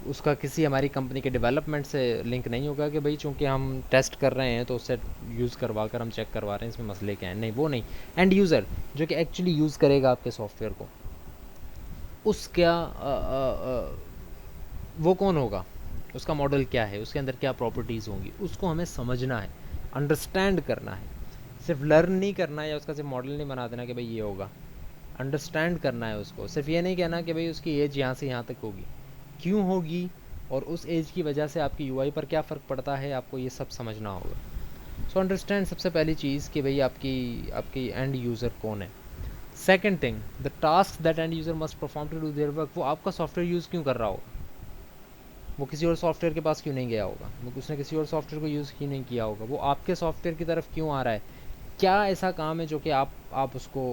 उसका किसी हमारी कंपनी के डेवलपमेंट से लिंक नहीं होगा कि भाई चूँकि हम टेस्ट कर रहे हैं तो उससे यूज़ करवा कर हम चेक करवा रहे हैं, इसमें मसले क्या हैं, नहीं, वो नहीं। एंड यूज़र जो कि एक्चुअली यूज़ करेगा आपके सॉफ्टवेयर को, उसका वो कौन होगा, उसका मॉडल क्या है, उसके अंदर क्या प्रॉपर्टीज़ होंगी, उसको हमें समझना है, अंडरस्टैंड करना है। सिर्फ लर्न नहीं करना है या उसका सिर्फ मॉडल नहीं बना देना कि भाई ये होगा, अंडरस्टैंड करना है उसको। सिर्फ ये नहीं कहना कि भाई उसकी एज यहाँ से यहाँ तक होगी, क्यों होगी, और उस एज की वजह से आपकी यूआई पर क्या फ़र्क पड़ता है, आपको ये सब समझना होगा। सो अंडरस्टैंड सबसे पहली चीज़ कि भाई आपकी आपकी एंड यूज़र कौन है। Second thing, the task that end user must perform to do their work, वो आपका सॉफ्टवेयर यूज़ क्यों कर रहा होगा, वो किसी और सॉफ्टवेयर के पास क्यों नहीं गया होगा, वो उसने किसी और सॉफ्टवेयर को यूज़ क्यों नहीं किया होगा, वो आपके सॉफ्टवेयर की तरफ क्यों आ रहा है, क्या ऐसा काम है जो कि आप उसको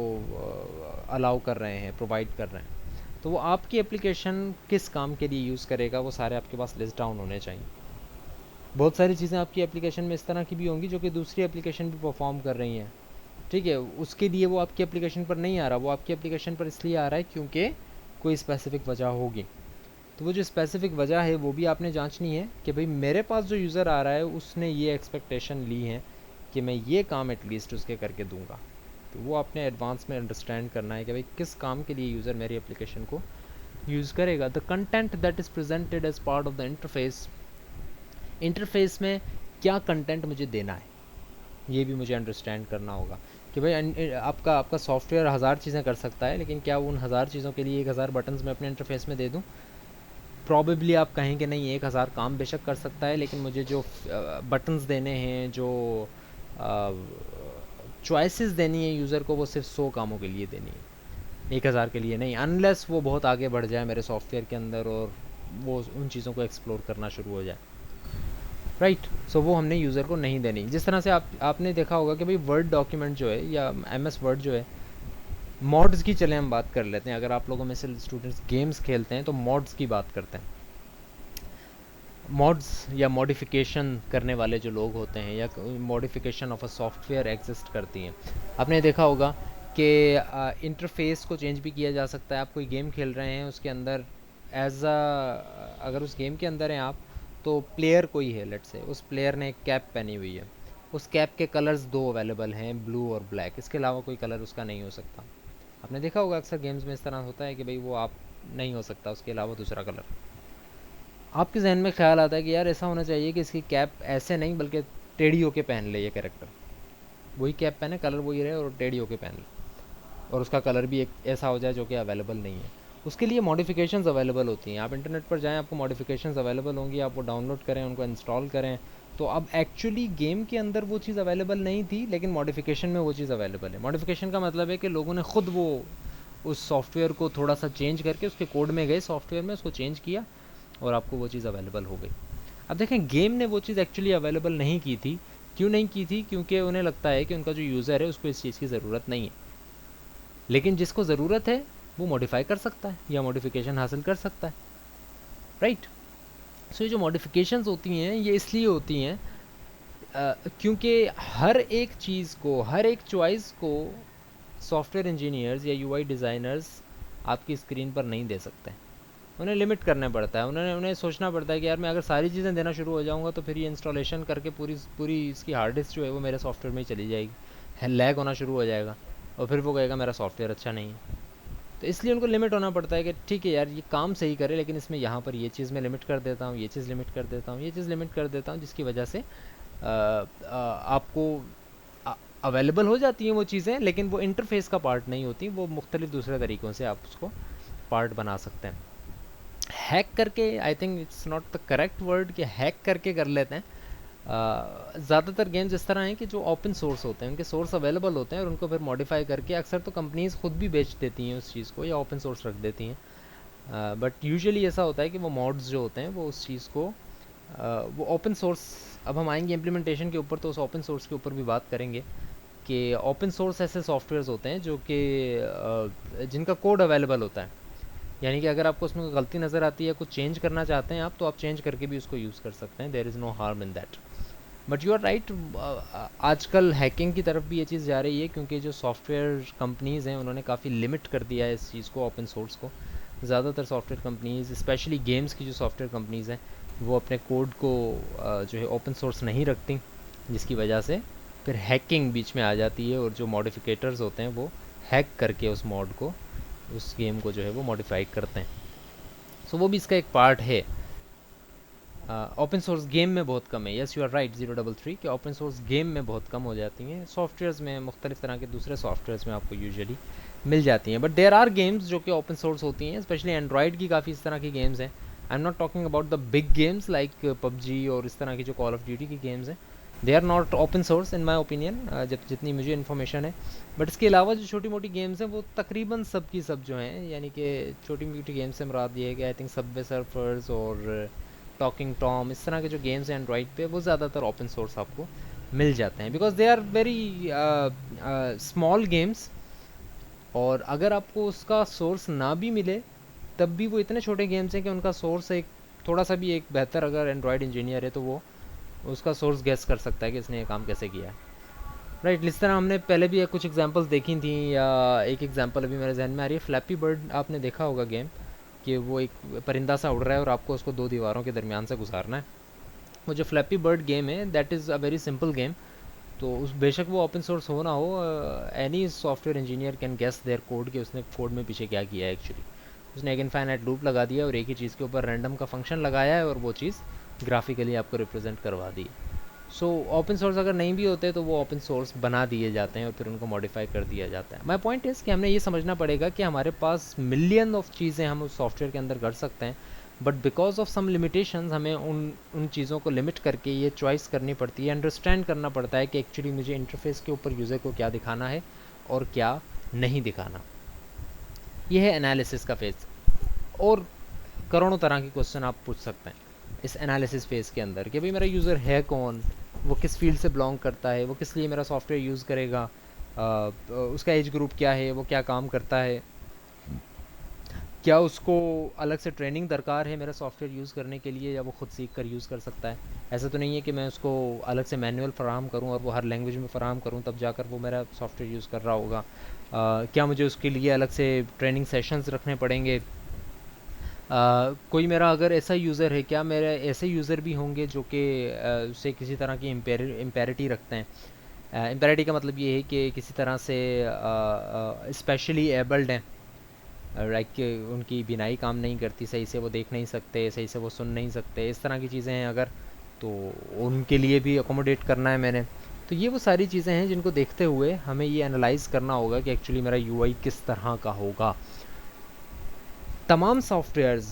अलाउ कर रहे हैं, प्रोवाइड कर रहे हैं। तो वो आपकी एप्लीकेशन किस काम के लिए यूज़ करेगा, वो सारे आपके पास लिस्ट डाउन होने चाहिए। बहुत सारी चीज़ें आपकी एप्लीकेशन में इस तरह की भी होंगी जो कि दूसरी एप्लीकेशन भी परफॉर्म कर रही हैं, ठीक है, उसके लिए वो आपकी एप्लीकेशन पर नहीं आ रहा, वो आपकी एप्लीकेशन पर इसलिए आ रहा है क्योंकि कोई स्पेसिफिक वजह होगी। तो वो जो स्पेसिफिक वजह है वो भी आपने जांचनी है कि भाई मेरे पास जो यूज़र आ रहा है उसने ये एक्सपेक्टेशन ली है कि मैं ये काम एटलीस्ट उसके करके दूंगा। तो वो आपने एडवांस में अंडरस्टैंड करना है कि भाई किस काम के लिए यूज़र मेरी एप्लीकेशन को यूज़ करेगा। The content that is presented as part of the interface, interface में क्या कंटेंट मुझे देना है ये भी मुझे अंडरस्टैंड करना होगा कि भाई आपका आपका सॉफ्टवेयर 1000 चीज़ें कर सकता है, लेकिन क्या उन 1000 चीज़ों के लिए 1000 बटन्स मैं अपने इंटरफेस में दे दूँ। प्रॉबेबली आप कहेंगे नहीं, 1000 काम बेशक कर सकता है, लेकिन मुझे जो बटन्स देने हैं, जो चॉइसेस देनी है यूज़र को, वो सिर्फ 100 कामों के लिए देनी है, 1000 के लिए नहीं, अनलेस वो बहुत आगे बढ़ जाए मेरे सॉफ्टवेयर के अंदर और वो उन चीज़ों को एक्सप्लोर करना शुरू हो जाए, राइट। सो वो हमने यूज़र को नहीं देनी। जिस तरह से आपने देखा होगा कि भाई वर्ड डॉक्यूमेंट जो है या MS वर्ड जो है, मॉड्स की चले हम बात कर लेते हैं। अगर आप लोगों में से स्टूडेंट्स गेम्स खेलते हैं तो मॉड्स की बात करते हैं। मॉड्स या मॉडिफिकेशन करने वाले जो लोग होते हैं या modification of a software exist करती हैं। आपने देखा होगा कि इंटरफेस को चेंज भी किया जा सकता है। आप कोई गेम खेल रहे हैं, उसके अंदर एज अगर उस गेम के अंदर हैं आप, तो प्लेयर कोई है, लेट्स से उस प्लेयर ने एक कैप पहनी हुई है, उस कैप के कलर्स 2 अवेलेबल हैं, ब्लू और ब्लैक, इसके अलावा कोई कलर उसका नहीं हो सकता। आपने देखा होगा अक्सर गेम्स में इस तरह होता है कि भाई वो आप नहीं हो सकता उसके अलावा दूसरा कलर। आपके जहन में ख्याल आता है कि यार ऐसा होना चाहिए कि इसकी कैप ऐसे नहीं बल्कि टेढ़ी होके पहन ले, ये कैरेक्टर वही कैप पहने, कलर वही रहे और टेढ़ी होके पहन ले, और उसका कलर भी एक ऐसा हो जाए जो कि अवेलेबल नहीं है। उसके लिए मॉडिफिकेशंस अवेलेबल होती हैं। आप इंटरनेट पर जाएं, आपको मॉडिफिकेशंस अवेलेबल होंगी, आप वो डाउनलोड करें, उनको इंस्टॉल करें। तो अब एक्चुअली गेम के अंदर वो चीज़ अवेलेबल नहीं थी, लेकिन मॉडिफिकेशन में वो चीज़ अवेलेबल है। मॉडिफिकेशन का मतलब है कि लोगों ने खुद वो उस सॉफ्टवेयर को थोड़ा सा चेंज करके उसके कोड में गए, सॉफ्टवेयर में उसको चेंज किया और आपको वो चीज़ अवेलेबल हो गई। अब देखें, गेम ने वो चीज़ एक्चुअली अवेलेबल नहीं की थी। क्यों नहीं की थी? क्योंकि उन्हें लगता है कि उनका जो यूज़र है उसको इस चीज़ की ज़रूरत नहीं है, लेकिन जिसको ज़रूरत है वो मॉडिफाई कर सकता है या मॉडिफिकेशन हासिल कर सकता है, राइट। सो ये जो मॉडिफिकेशंस होती हैं ये इसलिए होती हैं क्योंकि हर एक चीज़ को, हर एक चॉइस को सॉफ्टवेयर इंजीनियर्स या यूआई डिज़ाइनर्स आपकी स्क्रीन पर नहीं दे सकते। उन्हें लिमिट करना पड़ता है, उन्हें सोचना पड़ता है कि यार मैं अगर सारी चीज़ें देना शुरू हो जाऊंगा तो फिर ये इंस्टॉलेशन करके पूरी पूरी इसकी हार्ड डिस्क जो है वो मेरे सॉफ्टवेयर में ही चली जाएगी, लैग होना शुरू हो जाएगा और फिर वो कहेगा मेरा सॉफ्टवेयर अच्छा नहीं है। तो इसलिए उनको लिमिट होना पड़ता है कि ठीक है यार ये काम सही करे, लेकिन इसमें यहाँ पर ये चीज़ मैं लिमिट कर देता हूँ, ये चीज़ लिमिट कर देता हूँ, ये चीज़ लिमिट कर देता हूँ, जिसकी वजह से आपको अवेलेबल हो जाती हैं वो चीज़ें, लेकिन वो इंटरफेस का पार्ट नहीं होती, वो मुख्तलिफ दूसरे तरीक़ों से आप उसको पार्ट बना सकते हैं। हैक करके, I think it's not the correct word कि हैक करके कर लेते हैं। ज़्यादातर गेम्स इस तरह हैं कि जो ओपन सोर्स होते हैं, उनके सोर्स अवेलेबल होते हैं और उनको फिर मॉडिफाई करके अक्सर तो कंपनीज़ खुद भी बेच देती हैं उस चीज़ को या ओपन सोर्स रख देती हैं। बट यूजुअली ऐसा होता है कि वो मॉड्स जो होते हैं वो उस चीज़ को वो ओपन सोर्स, अब हम आएंगे इम्प्लीमेंटेशन के ऊपर तो उस ओपन सोर्स के ऊपर भी बात करेंगे कि ओपन सोर्स ऐसे सॉफ्टवेयर्स होते हैं जो कि जिनका कोड अवेलेबल होता है, यानी कि अगर आपको उसमें गलती नज़र आती है, कुछ चेंज करना चाहते हैं आप, तो आप चेंज करके भी उसको यूज़ कर सकते हैं, there is no harm in that. But you are right, आजकल हैकिंग की तरफ भी ये चीज़ जा रही है क्योंकि जो सॉफ्टवेयर कंपनीज़ हैं उन्होंने काफ़ी लिमिट कर दिया है इस चीज़ को, ओपन सोर्स को। ज़्यादातर सॉफ्टवेयर कंपनीज़, स्पेशली गेम्स की जो सॉफ्टवेयर कंपनीज़ हैं, वो अपने कोड को जो है ओपन सोर्स नहीं रखती, जिसकी वजह से फिर हैकिंग बीच में आ जाती है और जो मॉडिफिकेटर्स होते हैं वो हैक करके उस मॉड को, उस गेम को जो है वो मॉडिफाई करते हैं। सो वो भी इसका एक पार्ट है। ओपन सोर्स गेम में बहुत कम है। यस यू आर राइट 033 कि ओपन सोर्स गेम में बहुत कम हो जाती हैं। सॉफ्टवेयर्स में, मुख्तलिफ तरह के दूसरे सॉफ्टवेयर्स में आपको यूजुअली मिल जाती हैं, बट देर आर गेम्स जो कि ओपन सोर्स होती हैं, स्पेशली एंड्रॉयड की काफ़ी इस तरह की गेम्स हैं। I am not talking about the big games like PUBG और इस तरह की जो कॉल ऑफ ड्यूटी की गेम्स हैं, they are not open source in my opinion, जब जितनी मुझे इन्फॉर्मेशन है। बट इसके अलावा जो छोटी मोटी गेम्स हैं वो तकरीबन सब की सब जो हैं, यानी कि छोटी मोटी गेम्स से मुराद ये है कि आई थिंक सबवे सर्फर्स और टॉकिंग टॉम, इस तरह के जो गेम्स हैं एंड्रॉयड पे, वो ज़्यादातर ओपन सोर्स आपको मिल जाते हैं, because they are very small games. और अगर आपको उसका सोर्स ना भी मिले तब भी वो इतने छोटे गेम्स हैं कि उनका सोर्स एक थोड़ा सा भी, एक बेहतर अगर एंड्रॉयड इंजीनियर है तो वो उसका सोर्स गेस कर सकता है कि इसने ये काम कैसे किया है। राइट, इस तरह हमने पहले भी कुछ एग्जांपल्स देखी थी, या एक एग्जांपल अभी मेरे जहन में आ रही है, फ्लैपी बर्ड आपने देखा होगा गेम, कि वो एक परिंदा सा उड़ रहा है और आपको उसको दो दीवारों के दरमियान से गुजारना है। वो जो फ्लैपी बर्ड गेम है that is a very simple game. तो उस बेशक वो ओपन सोर्स हो ना हो, any software engineer can guess their code कि उसने कोड में पीछे क्या किया है एक्चुअली। उसने एक इनफाइनाइट लूप लगा दिया और एक ही चीज़ के ऊपर रैंडम का फंक्शन लगाया है और वो चीज़ ग्राफिकली आपको रिप्रेजेंट करवा दी। सो ओपन सोर्स अगर नहीं भी होते तो वो ओपन सोर्स बना दिए जाते हैं और फिर उनको मॉडिफाई कर दिया जाता है। माय पॉइंट इज़ कि हमने ये समझना पड़ेगा कि हमारे पास मिलियन ऑफ चीज़ें हम उस सॉफ्टवेयर के अंदर कर सकते हैं, but because of some limitations हमें उन चीज़ों को लिमिट करके ये चॉइस करनी पड़ती है, अंडरस्टैंड करना पड़ता है कि एक्चुअली मुझे इंटरफेस के ऊपर यूज़र को क्या दिखाना है और क्या नहीं दिखाना। ये है एनालिसिस का फेज़। और करोड़ों तरह के क्वेश्चन आप पूछ सकते हैं इस एनालिसिस फेज़ के अंदर, कि भाई मेरा यूज़र है कौन, वो किस फील्ड से बिलोंग करता है, वो किस लिए मेरा सॉफ्टवेयर यूज़ करेगा, उसका एज ग्रुप क्या है, वो क्या काम करता है, क्या उसको अलग से ट्रेनिंग दरकार है मेरा सॉफ्टवेयर यूज़ करने के लिए, या वो खुद सीख कर यूज़ कर सकता है। ऐसा तो नहीं है कि मैं उसको अलग से मैनुअल फ़राहम करूँ और वो हर लैंग्वेज में फ़राहम करूँ तब जाकर वो मेरा सॉफ्टवेयर यूज़ कर रहा होगा। क्या मुझे उसके लिए अलग से ट्रेनिंग सेशंस रखने पड़ेंगे। कोई मेरा अगर ऐसा यूज़र है, क्या मेरे ऐसे यूज़र भी होंगे जो कि से किसी तरह की इम्पेरिटी रखते हैं। इम्पेरिटी का मतलब ये है कि किसी तरह से स्पेशली एबल्ड हैं, लाइक उनकी बिनाई काम नहीं करती सही से, वो देख नहीं सकते सही से, वो सुन नहीं सकते, इस तरह की चीज़ें हैं अगर, तो उनके लिए भी अकोमोडेट करना है मैंने। तो ये वो सारी चीज़ें हैं जिनको देखते हुए हमें ये एनालाइज़ करना होगा कि एक्चुअली मेरा यूआई किस तरह का होगा। तमाम सॉफ्टवेयर्स,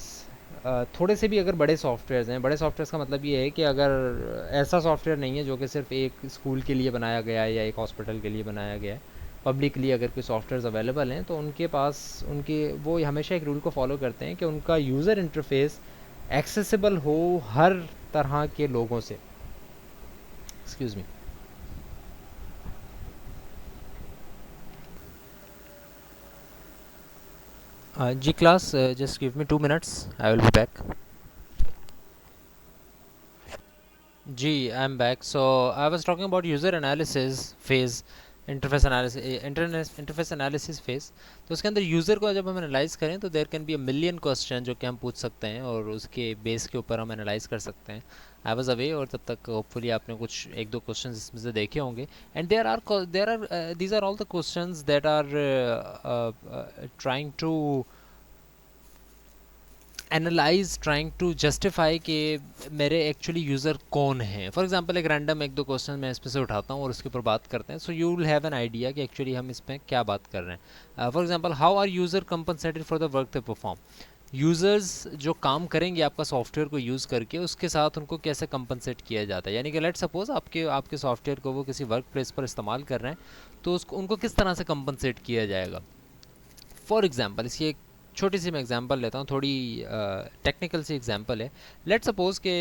थोड़े से भी अगर बड़े सॉफ्टवेयर्स हैं, बड़े सॉफ्टवेयर्स का मतलब ये है कि अगर ऐसा सॉफ्टवेयर नहीं है जो कि सिर्फ एक स्कूल के लिए बनाया गया है या एक हॉस्पिटल के लिए बनाया गया है, पब्लिकली अगर कोई सॉफ्टवेयर्स अवेलेबल हैं तो उनके पास, उनके वो हमेशा एक रूल को फॉलो करते हैं कि उनका यूज़र इंटरफेस एक्सेसिबल हो हर तरह के लोगों से। Excuse me. जी class, just give me 2 minutes, I will be back. Gee, I'm back. So I was talking about user analysis phase, interface analysis, interface analysis phase. तो उसके अंदर यूज़र को जब हम एनालाइज करें तो there can be a million question जो कि हम पूछ सकते हैं और उसके बेस के ऊपर हम एनालाइज कर सकते हैं। आई वाज अवे, और तब तक होपफुली आपने कुछ एक दो क्वेश्चंस इसमें से देखे होंगे। And there are these are all the questions that are trying to analyse, trying to justify कि मेरे एक्चुअली यूज़र कौन हैं। फॉर एग्जांपल एक रैंडम एक दो क्वेश्चन मैं इसमें से उठाता हूँ और उसके ऊपर बात करते हैं, so you will have an idea कि एक्चुअली हम इसमें क्या बात कर रहे हैं। For example, how are user compensated for the work they perform. Users जो काम करेंगे आपका सॉफ्टवेयर को यूज़ करके, उसके साथ उनको कैसे कंपनसेट किया जाता है। यानी कि लेट सपोज आपके आपके सॉफ्टवेयर को वो किसी वर्क प्लेस पर इस्तेमाल कर रहे हैं, तो उसको उनको किस तरह से कंपनसेट किया जाएगा। फॉर एग्जाम्पल, इसकी एक छोटी सी मैं एग्जांपल लेता हूँ, थोड़ी टेक्निकल सी एग्जांपल है। लेट्स सपोज कि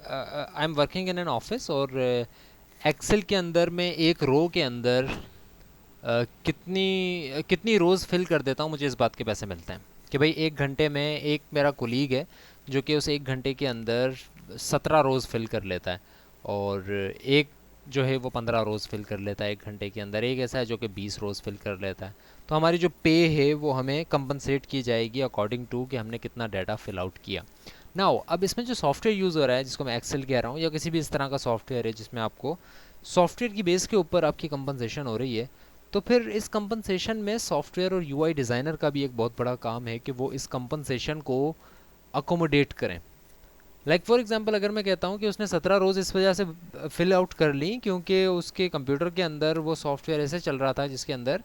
I am working in an office और एक्सेल के अंदर में एक रो के अंदर कितनी कितनी रोज़ फिल कर देता हूँ, मुझे इस बात के पैसे मिलते हैं कि भाई 1 घंटे में एक मेरा कोलीग है जो कि उस 1 घंटे के अंदर 17 रोज़ फिल कर लेता है, और एक जो है वो 15 रोज़ फिल कर लेता है 1 घंटे के अंदर, एक ऐसा है जो कि 20 रोज़ फिल कर लेता है। तो हमारी जो पे है वो हमें कंपनसेट की जाएगी अकॉर्डिंग टू कि हमने कितना डाटा फिल आउट किया। नाउ अब इसमें जो सॉफ्टवेयर यूज़ हो रहा है, जिसको मैं एक्सेल कह रहा हूँ, या किसी भी इस तरह का सॉफ्टवेयर है जिसमें आपको सॉफ्टवेयर की बेस के ऊपर आपकी कंपनसेशन हो रही है, तो फिर इस कंपनसेशन में सॉफ्टवेयर और यूआई डिज़ाइनर का भी एक बहुत बड़ा काम है कि वो इस कंपनसेशन को अकोमोडेट करें। लाइक फॉर एग्जांपल अगर मैं कहता हूँ कि उसने 17 रोज़ इस वजह से फिल आउट कर ली क्योंकि उसके कंप्यूटर के अंदर वो सॉफ्टवेयर ऐसे चल रहा था जिसके अंदर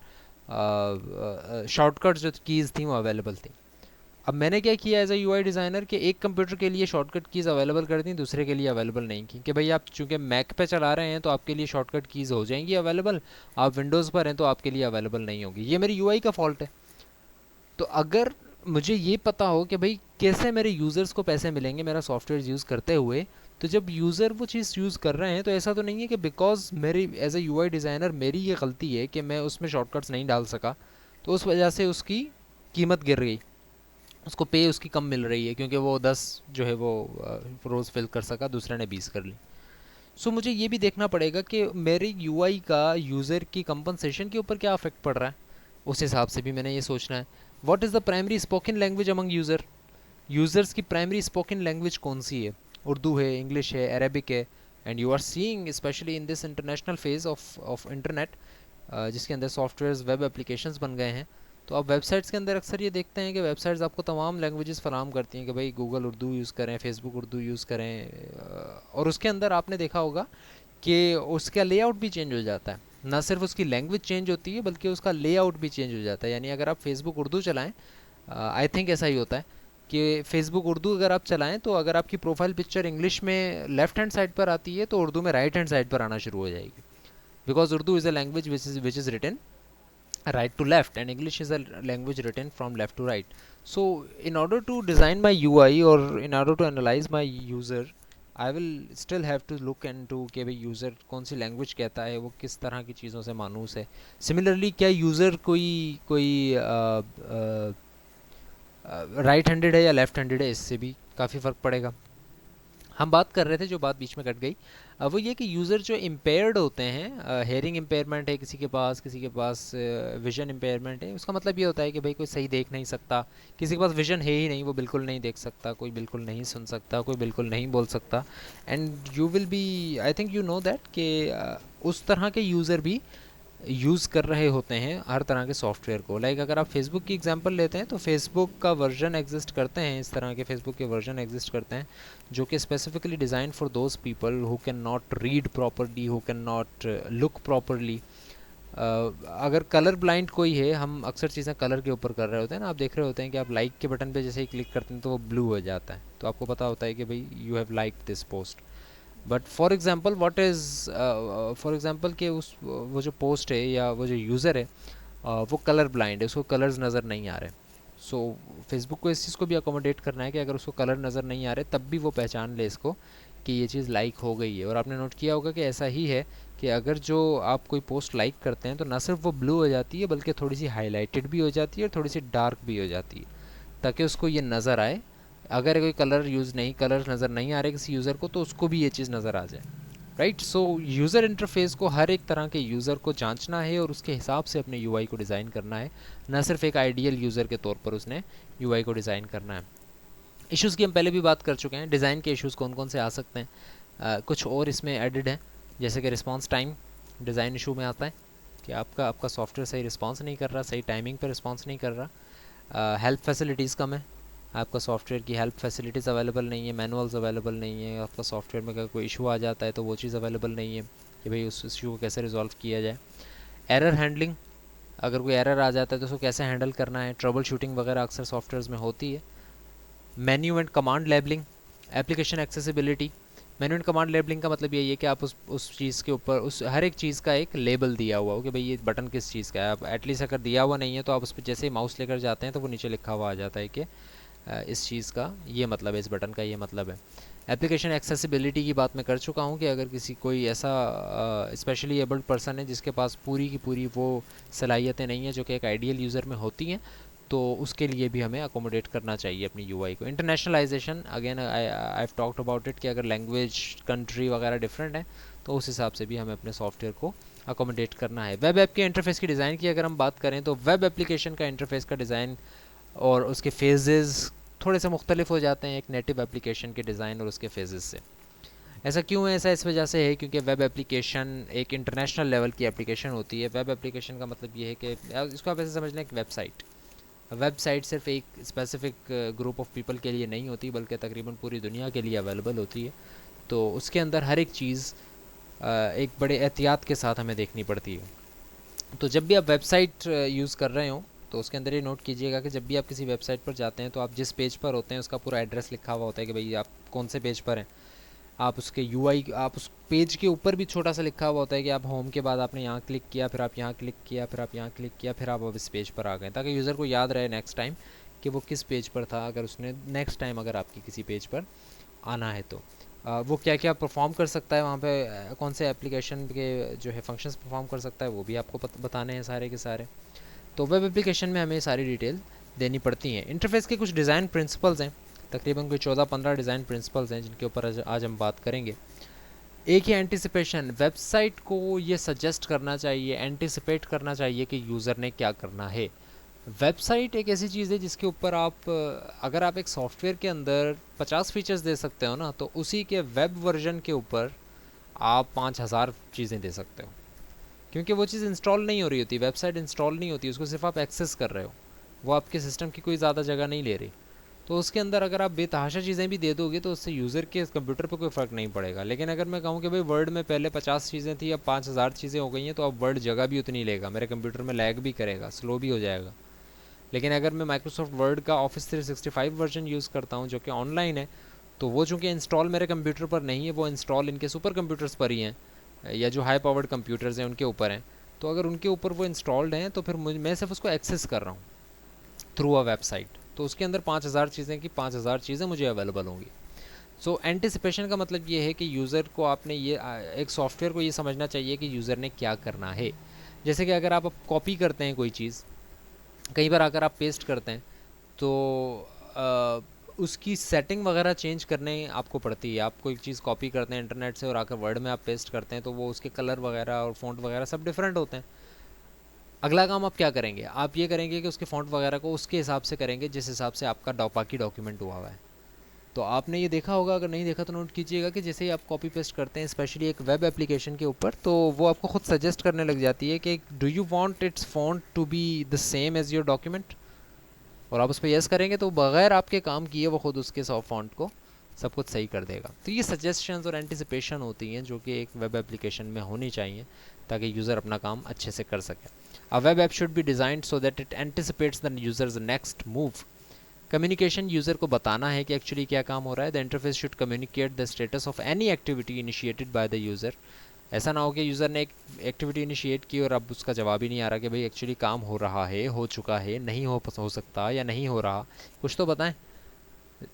शॉर्टकट जो कीज़ थी वो अवेलेबल थी। अब मैंने क्या किया एज ए यूआई डिज़ाइनर कि एक कंप्यूटर के लिए शॉर्टकट कीज़ अवेलेबल कर दी, दूसरे के लिए अवेलेबल नहीं की, कि भाई आप चूंकि मैक पे चला रहे हैं तो आपके लिए शॉर्टकट कीज़ हो जाएंगी अवेलेबल, आप विंडोज़ पर हैं तो आपके लिए अवेलेबल नहीं होगी। ये मेरी यूआई का फॉल्ट है। तो अगर मुझे ये पता हो कि भाई कैसे मेरे यूज़र्स को पैसे मिलेंगे मेरा सॉफ्टवेयर यूज़ करते हुए, तो जब यूज़र वो चीज़ यूज़ कर रहे हैं तो ऐसा तो नहीं है कि बिकॉज मेरी एज ए यूआई डिज़ाइनर मेरी ये गलती है कि मैं उसमें शॉर्टकट्स नहीं डाल सका तो उस वजह से उसकी कीमत गिर गई, उसको पे उसकी कम मिल रही है क्योंकि वो 10 जो है वो रोज़ फिल कर सका, दूसरे ने 20 कर ली। सो मुझे ये भी देखना पड़ेगा कि मेरे यूआई का यूज़र की कंपनसेशन के ऊपर क्या अफेक्ट पड़ रहा है, उस हिसाब से भी मैंने ये सोचना है। What is the primary spoken language among users की प्राइमरी स्पोकन लैंग्वेज कौन सी है? उर्दू है, इंग्लिश है, अरेबिक है। And you are seeing specially in this international phase of internet जिसके अंदर सॉफ्टवेयर्स वेब एप्लीकेशंस बन गए हैं, तो आप वेबसाइट्स के अंदर अक्सर ये देखते हैं कि वेबसाइट्स आपको तमाम लैंग्वेजेस फराहम करती हैं कि भाई गूगल उर्दू यूज़ करें, फेसबुक उर्दू यूज़ करें, और उसके अंदर आपने देखा होगा कि उसका लेआउट भी चेंज हो जाता है। ना सिर्फ उसकी लैंग्वेज चेंज होती है बल्कि उसका लेआउट भी चेंज हो जाता है। यानी अगर आप फेसबुक उर्दू चलाएं, आई थिंक ऐसा ही होता है कि फेसबुक उर्दू अगर आप चलाएं तो अगर आपकी प्रोफाइल पिक्चर इंग्लिश में लेफ्ट हैंड साइड पर आती है तो उर्दू में राइट हैंड साइड पर आना शुरू हो जाएगी, because Urdu is a language which is written right to left and English is a language written from left to right. So in order to design my UI or in order to analyze my user, I will still have to look into कि भाई user कौन सी language कहता है, वो किस तरह की चीज़ों से मानूस है। सिमिलरली क्या यूज़र कोई कोई राइट हैंडेड है या लेफ्ट हैंडेड है, इससे भी काफ़ी फ़र्क पड़ेगा। हम बात कर रहे थे, जो बात बीच में कट गई, वो ये कि यूज़र जो इम्पेयर्ड होते हैं, हेयरिंग इम्पेयरमेंट है किसी के पास विजन इम्पेयरमेंट है, उसका मतलब ये होता है कि भाई कोई सही देख नहीं सकता, किसी के पास विजन है ही नहीं, वो बिल्कुल नहीं देख सकता, कोई बिल्कुल नहीं सुन सकता, कोई बिल्कुल नहीं बोल सकता। And you will be, I think you know that कि उस तरह के यूज़र भी यूज़ कर रहे होते हैं हर तरह के सॉफ्टवेयर को। लाइक अगर आप फेसबुक की एग्जांपल लेते हैं तो फेसबुक का वर्जन एग्जिस्ट करते हैं, इस तरह के फेसबुक के वर्जन एग्जिस्ट करते हैं जो कि specifically design for those people who can not read properly, who can not look properly. अगर कलर ब्लाइंड कोई है, हम अक्सर चीज़ें कलर के ऊपर कर रहे होते हैं ना, आप देख रहे होते हैं कि आप लाइक के बटन पे जैसे ही क्लिक करते हैं तो वो ब्लू हो जाता है, तो आपको पता होता है कि भाई you have like this post. But for example what is, for example कि उस वो जो पोस्ट है या वो जो यूज़र है वो कलर ब्लाइंड है, उसको कलर्स नज़र नहीं आ रहे। सो फेसबुक को इस चीज़ को भी अकोमोडेट करना है कि अगर उसको कलर नज़र नहीं आ रहे तब भी वो पहचान ले इसको कि ये चीज़ लाइक हो गई है। और आपने नोट किया होगा कि ऐसा ही है कि अगर जो आप कोई पोस्ट लाइक करते हैं तो ना सिर्फ वो ब्लू हो जाती है बल्कि थोड़ी सी हाईलाइटेड भी हो जाती है और थोड़ी सी डार्क भी हो जाती है, ताकि उसको ये नज़र आए। अगर कोई कलर नज़र नहीं आ रहे किसी यूज़र को तो उसको भी ये चीज़ नज़र आ जाए, राइट। सो यूज़र इंटरफेस को हर एक तरह के यूज़र को जांचना है और उसके हिसाब से अपने यूआई को डिज़ाइन करना है, ना सिर्फ एक आइडियल यूज़र के तौर पर उसने यूआई को डिज़ाइन करना है। इश्यूज़ की हम पहले भी बात कर चुके हैं, डिज़ाइन के इश्यूज़ कौन कौन से आ सकते हैं, कुछ और इसमें एडिड है, जैसे कि रिस्पॉन्स टाइम डिज़ाइन इशू में आता है कि आपका सॉफ्टवेयर सही रिस्पॉन्स नहीं कर रहा, सही टाइमिंग पर रिस्पॉन्स नहीं कर रहा। हेल्प फैसिलिटीज़ कम है, आपका सॉफ्टवेयर की हेल्प फैसिलिटीज़ अवेलेबल नहीं है, मैनुअल्स अवेलेबल नहीं है, आपका सॉफ्टवेयर में अगर कोई इशू आ जाता है तो वो चीज़ अवेलेबल नहीं है कि भाई उस इशू को कैसे रिजॉल्व किया जाए। एरर हैंडलिंग, अगर कोई एरर आ जाता है तो उसको कैसे हैंडल करना है, ट्रबल शूटिंग वगैरह अक्सर सॉफ्टवेयर्स में होती है। Menu and command labelling, application accessibility. Menu and command labelling का मतलब यही है कि आप उस चीज़ के ऊपर उस हर एक चीज़ का एक लेबल दिया हुआ हो कि भाई ये बटन किस चीज़ का है। आप एटलीस्ट अगर दिया हुआ नहीं है तो आप उस पर जैसे ही माउस लेकर जाते हैं तो वो नीचे लिखा हुआ आ जाता है कि इस चीज़ का ये मतलब है, इस बटन का ये मतलब है। एप्लीकेशन एक्सेसिबिलिटी की बात मैं कर चुका हूँ कि अगर किसी कोई ऐसा स्पेशली एबल्ड पर्सन है जिसके पास पूरी की पूरी वो सलाहियतें नहीं हैं जो कि एक आइडियल यूज़र में होती हैं, तो उसके लिए भी हमें अकोमोडेट करना चाहिए अपनी यूआई को। Internationalisation, again I have talked about it कि अगर लैंग्वेज कंट्री वगैरह डिफरेंट है तो उस हिसाब से भी हमें अपने सॉफ्टवेयर को अकोमोडेट करना है। वेब ऐप के इंटरफेस की डिज़ाइन की अगर हम बात करें तो वेब एप्लीकेशन का इंटरफेस का डिज़ाइन और उसके फेजेस थोड़े से मुख्तलिफ हो जाते हैं एक नेटिव एप्लीकेशन के डिज़ाइन और उसके फेजेस से। ऐसा क्यों है? ऐसा इस वजह से है क्योंकि वेब एप्लीकेशन एक इंटरनेशनल लेवल की एप्लीकेशन होती है। वेब एप्लीकेशन का मतलब ये है कि इसको आप ऐसे समझ लें एक वेबसाइट, वेबसाइट सिर्फ एक स्पेसिफिक ग्रुप ऑफ पीपल के लिए नहीं होती, बल्कि तकरीबन पूरी दुनिया के लिए अवेलेबल होती है। तो उसके अंदर हर एक चीज़ एक बड़े एहतियात के साथ हमें देखनी पड़ती है। तो जब भी आप वेबसाइट यूज़ कर रहे हो तो उसके अंदर ये नोट कीजिएगा कि जब भी आप किसी वेबसाइट पर जाते हैं तो आप जिस पेज पर होते हैं उसका पूरा एड्रेस लिखा हुआ होता है कि भाई आप कौन से पेज पर हैं। आप उसके यूआई, आप उस पेज के ऊपर भी छोटा सा लिखा हुआ होता है कि आप होम के बाद आपने यहाँ क्लिक किया, फिर आप यहाँ क्लिक किया, फिर आप यहाँ क्लिक किया, फिर आप अब इस पेज पर आ गए, ताकि यूज़र को याद रहे नेक्स्ट टाइम कि वो किस पेज पर था, अगर उसने नेक्स्ट टाइम अगर आपकी किसी पेज पर आना है तो वो क्या क्या परफॉर्म कर सकता है वहाँ पे, कौन से एप्लीकेशन के जो है फंक्शंस परफॉर्म कर सकता है, वो भी आपको बताने हैं सारे के सारे। तो वेब एप्लीकेशन में हमें सारी डिटेल देनी पड़ती हैं। इंटरफेस के कुछ डिज़ाइन प्रिंसिपल्स हैं, तकरीबन कोई 14-15 डिज़ाइन प्रिंसिपल्स हैं जिनके ऊपर आज हम बात करेंगे। एक ही एंटिसिपेशन, वेबसाइट को ये सजेस्ट करना चाहिए, एंटिसिपेट करना चाहिए कि यूज़र ने क्या करना है। वेबसाइट एक ऐसी चीज़ है जिसके ऊपर आप अगर आप एक सॉफ्टवेयर के अंदर 50 फीचर्स दे सकते हो ना, तो उसी के वेब वर्जन के ऊपर आप 5000 चीज़ें दे सकते हो, क्योंकि वो चीज़ इंस्टॉल नहीं हो रही होती, वेबसाइट इंस्टॉल नहीं होती, उसको सिर्फ आप एक्सेस कर रहे हो, वो आपके सिस्टम की कोई ज़्यादा जगह नहीं ले रही। तो उसके अंदर अगर आप बेतहाशा चीज़ें भी दे दोगे तो उससे यूज़र के कंप्यूटर पर कोई फ़र्क नहीं पड़ेगा। लेकिन अगर मैं कहूँ कि भाई वर्ड में पहले 50 चीज़ें थी, अब 5000 चीज़ें हो गई हैं, तो अब वर्ड जगह भी उतनी लेगा, मेरे कंप्यूटर में लैग भी करेगा, स्लो भी हो जाएगा। लेकिन अगर मैं माइक्रोसॉफ्ट वर्ड का ऑफिस 365 वर्जन यूज़ करता हूँ जो कि ऑनलाइन है, तो वो चूँकि इंस्टॉल मेरे कंप्यूटर पर नहीं है, वो इंस्टॉल इनके सुपर कंप्यूटर्स पर ही हैं, या जो हाई पावर्ड कंप्यूटर्स हैं उनके ऊपर हैं। तो अगर उनके ऊपर वो इंस्टॉल्ड हैं तो फिर मैं सिर्फ उसको एक्सेस कर रहा हूँ थ्रू अ वेबसाइट, तो उसके अंदर 5000 चीज़ें की 5000 चीज़ें मुझे अवेलेबल होंगी। सो एंटिसिपेशन का मतलब ये है कि यूज़र को आपने ये एक सॉफ्टवेयर को ये समझना चाहिए कि यूज़र ने क्या करना है। जैसे कि अगर आप कॉपी करते हैं कोई चीज़, कई बार अगर आप पेस्ट करते हैं तो उसकी सेटिंग वगैरह चेंज करने आपको पड़ती है। आप कोई चीज़ कॉपी करते हैं इंटरनेट से और आकर वर्ड में आप पेस्ट करते हैं तो वो उसके कलर वगैरह और फ़ॉन्ट वगैरह सब डिफरेंट होते हैं। अगला काम आप क्या करेंगे, आप ये करेंगे कि उसके फ़ॉन्ट वगैरह को उसके हिसाब से करेंगे जिस हिसाब से आपका बाकी डॉक्यूमेंट हुआ हुआ है। तो आपने ये देखा होगा, अगर नहीं देखा तो नोट कीजिएगा कि जैसे ही आप कॉपी पेस्ट करते हैं स्पेशली एक वेब एप्लीकेशन के ऊपर, तो वो आपको खुद सजेस्ट करने लग जाती है कि do you want its font to be the same as your document, और आप उस पर यस करेंगे तो बगैर आपके काम किए वो खुद उसके सॉफ्ट फॉन्ट को सब कुछ सही कर देगा। तो ये सजेशंस और एंटिसिपेशन होती हैं जो कि एक वेब एप्लीकेशन में होनी चाहिए ताकि यूज़र अपना काम अच्छे से कर सके। A web app should be designed so that it anticipates the user's next move. Communication, user को बताना है कि एक्चुअली क्या काम हो रहा है। The interface should communicate the status of any activity initiated by the user. ऐसा ना हो कि यूज़र ने एक एक्टिविटी इनिशिएट की और अब उसका जवाब ही नहीं आ रहा कि भाई एक्चुअली काम हो रहा है, हो चुका है, नहीं हो सकता या नहीं हो रहा, कुछ तो बताएं।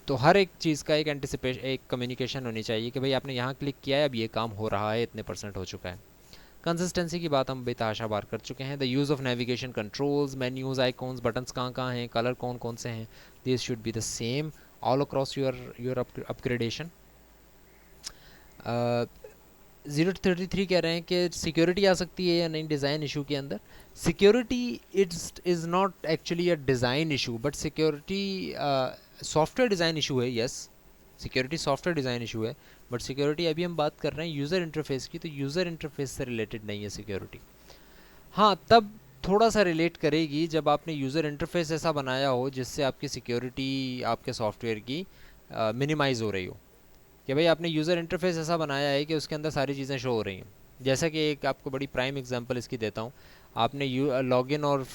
तो हर एक चीज़ का एक एंटिसिपेशन, एक कम्युनिकेशन होनी चाहिए कि भाई आपने यहाँ क्लिक किया है, अब ये काम हो रहा है, इतने % हो चुका है। कंसिस्टेंसी की बात हम बेतहाशा बार कर चुके हैं। The use of navigation controls, menus, icons, buttons कहाँ कहाँ हैं, कलर कौन कौन से हैं, this should be the same all across your upgradation. 033 कह रहे हैं कि सिक्योरिटी आ सकती है या नहीं डिज़ाइन इशू के अंदर। Security is not actually a design issue, but security software design issue है। Yes, security software design issue है, बट सिक्योरिटी अभी हम बात कर रहे हैं यूज़र इंटरफेस की, तो यूज़र इंटरफेस से रिलेटेड नहीं है सिक्योरिटी। हाँ, तब थोड़ा सा रिलेट करेगी जब आपने यूज़र इंटरफेस ऐसा बनाया हो जिससे आपकी सिक्योरिटी आपके सॉफ्टवेयर की मिनिमाइज़ हो रही हो, कि भाई आपने यूज़र इंटरफेस ऐसा बनाया है कि उसके अंदर सारी चीज़ें शो हो रही हैं। जैसा कि एक आपको बड़ी प्राइम एग्जांपल इसकी देता हूँ। आपने लॉगिन और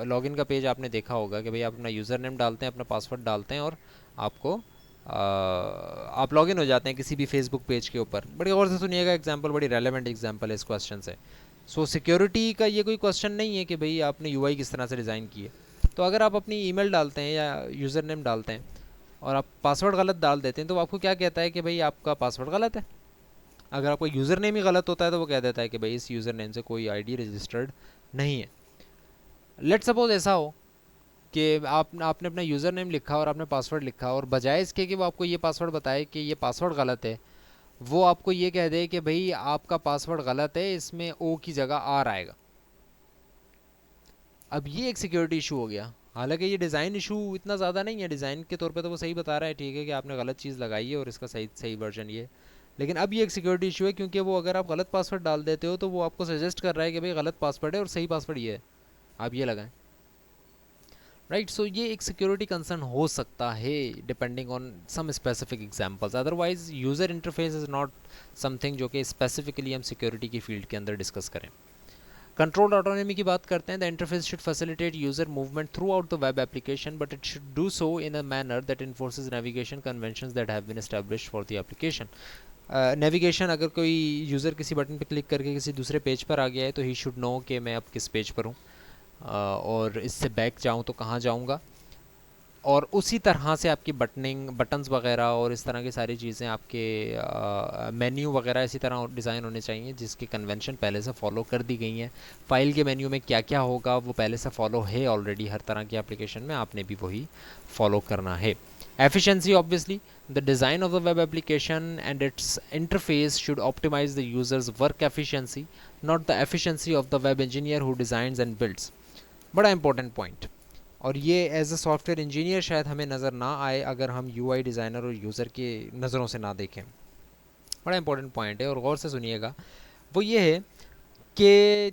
लॉगिन का पेज आपने देखा होगा कि भाई आप अपना यूज़र नेम डालते हैं, अपना पासवर्ड डालते हैं और आपको आप लॉगिन हो जाते हैं किसी भी फेसबुक पेज के ऊपर। बड़ी गौर से सुनिएगा, एग्जांपल बड़ी रेलेवेंट एग्जांपल है इस क्वेश्चन से। सो सिक्योरिटी का ये कोई क्वेश्चन नहीं है कि भाई आपने यूआई किस तरह से डिज़ाइन की है। तो अगर आप अपनी ईमेल डालते हैं या यूज़र नेम डालते हैं और आप पासवर्ड गलत डाल देते हैं, तो आपको क्या कहता है कि भाई आपका पासवर्ड गलत है। अगर आपका यूज़र नेम ही गलत होता है तो वो कह देता है कि भाई इस यूज़र नेम से कोई आईडी रजिस्टर्ड नहीं है। लेट सपोज ऐसा हो कि आपने अपना यूज़र नेम लिखा और आपने पासवर्ड लिखा, और बजाय इसके कि वो आपको ये पासवर्ड बताए कि ये पासवर्ड गलत है, वो आपको ये कह दे कि भाई आपका पासवर्ड गलत है, इसमें ओ की जगह आर आएगा। अब ये एक सिक्योरिटी इशू हो गया। हालांकि ये डिज़ाइन इशू इतना ज़्यादा नहीं है, डिज़ाइन के तौर पे तो वो सही बता रहा है, ठीक है कि आपने गलत चीज़ लगाई है और इसका सही सही वर्जन ये। लेकिन अब ये एक सिक्योरिटी इशू है, क्योंकि वो अगर आप गलत पासवर्ड डाल देते हो तो वो आपको सजेस्ट कर रहा है कि भाई गलत पासवर्ड है और सही पासवर्ड ये है, आप ये लगाएं। राइट। सो ये एक सिक्योरिटी कंसर्न हो सकता है depending on some specific examples, otherwise user interface is not something जो कि स्पेसिफिकली हम सिक्योरिटी की फील्ड के अंदर डिस्कस करें। कंट्रोल्ड ऑटोनॉमी की बात करते हैं। The interface should facilitate user movement throughout the web application, but it should do so in a manner that enforces navigation conventions that have been established for the application. Navigation, अगर कोई user किसी button पर click करके किसी दूसरे page पर आ गया है तो ही शुड नो कि मैं अब किस पेज पर हूँ, और इससे बैक जाऊँ तो कहाँ जाऊँगा। और उसी तरह से आपकी बटन्स वगैरह और इस तरह की सारी चीज़ें, आपके मेन्यू वगैरह इसी तरह डिज़ाइन होने चाहिए जिसकी कन्वेंशन पहले से फॉलो कर दी गई हैं। फाइल के मेन्यू में क्या क्या होगा वो पहले से फॉलो है ऑलरेडी, हर तरह की एप्लीकेशन में आपने भी वही फॉलो करना है। Efficiency, obviously the design of the web application and its interface should optimise the users work efficiency, not the efficiency of the web engineer who designs and builds. बड़ा important point, और ये as a software engineer शायद हमें नज़र ना आए अगर हम यूआई डिज़ाइनर और यूज़र के नज़रों से ना देखें। बड़ा इंपॉर्टेंट पॉइंट है और गौर से सुनिएगा। वो ये है कि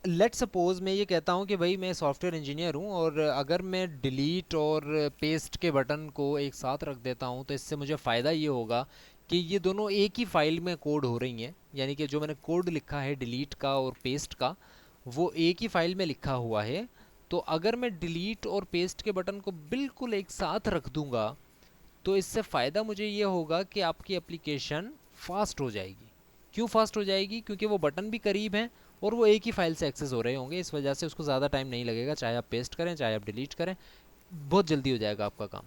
लेट सपोज मैं ये कहता हूँ कि भाई मैं सॉफ्टवेयर इंजीनियर हूँ, और अगर मैं डिलीट और पेस्ट के बटन को एक साथ रख देता हूँ तो इससे मुझे फ़ायदा ये होगा कि ये दोनों एक ही फाइल में कोड हो रही हैं, यानी कि जो मैंने कोड लिखा है डिलीट का और पेस्ट का वो एक ही फाइल में लिखा हुआ है। तो अगर मैं डिलीट और पेस्ट के बटन को बिल्कुल एक साथ रख दूंगा तो इससे फ़ायदा मुझे ये होगा कि आपकी एप्लीकेशन फास्ट हो जाएगी। क्यों फास्ट हो जाएगी? क्योंकि वो बटन भी करीब हैं और वो एक ही फाइल से एक्सेस हो रहे होंगे, इस वजह से उसको ज़्यादा टाइम नहीं लगेगा, चाहे आप पेस्ट करें चाहे आप डिलीट करें, बहुत जल्दी हो जाएगा आपका काम।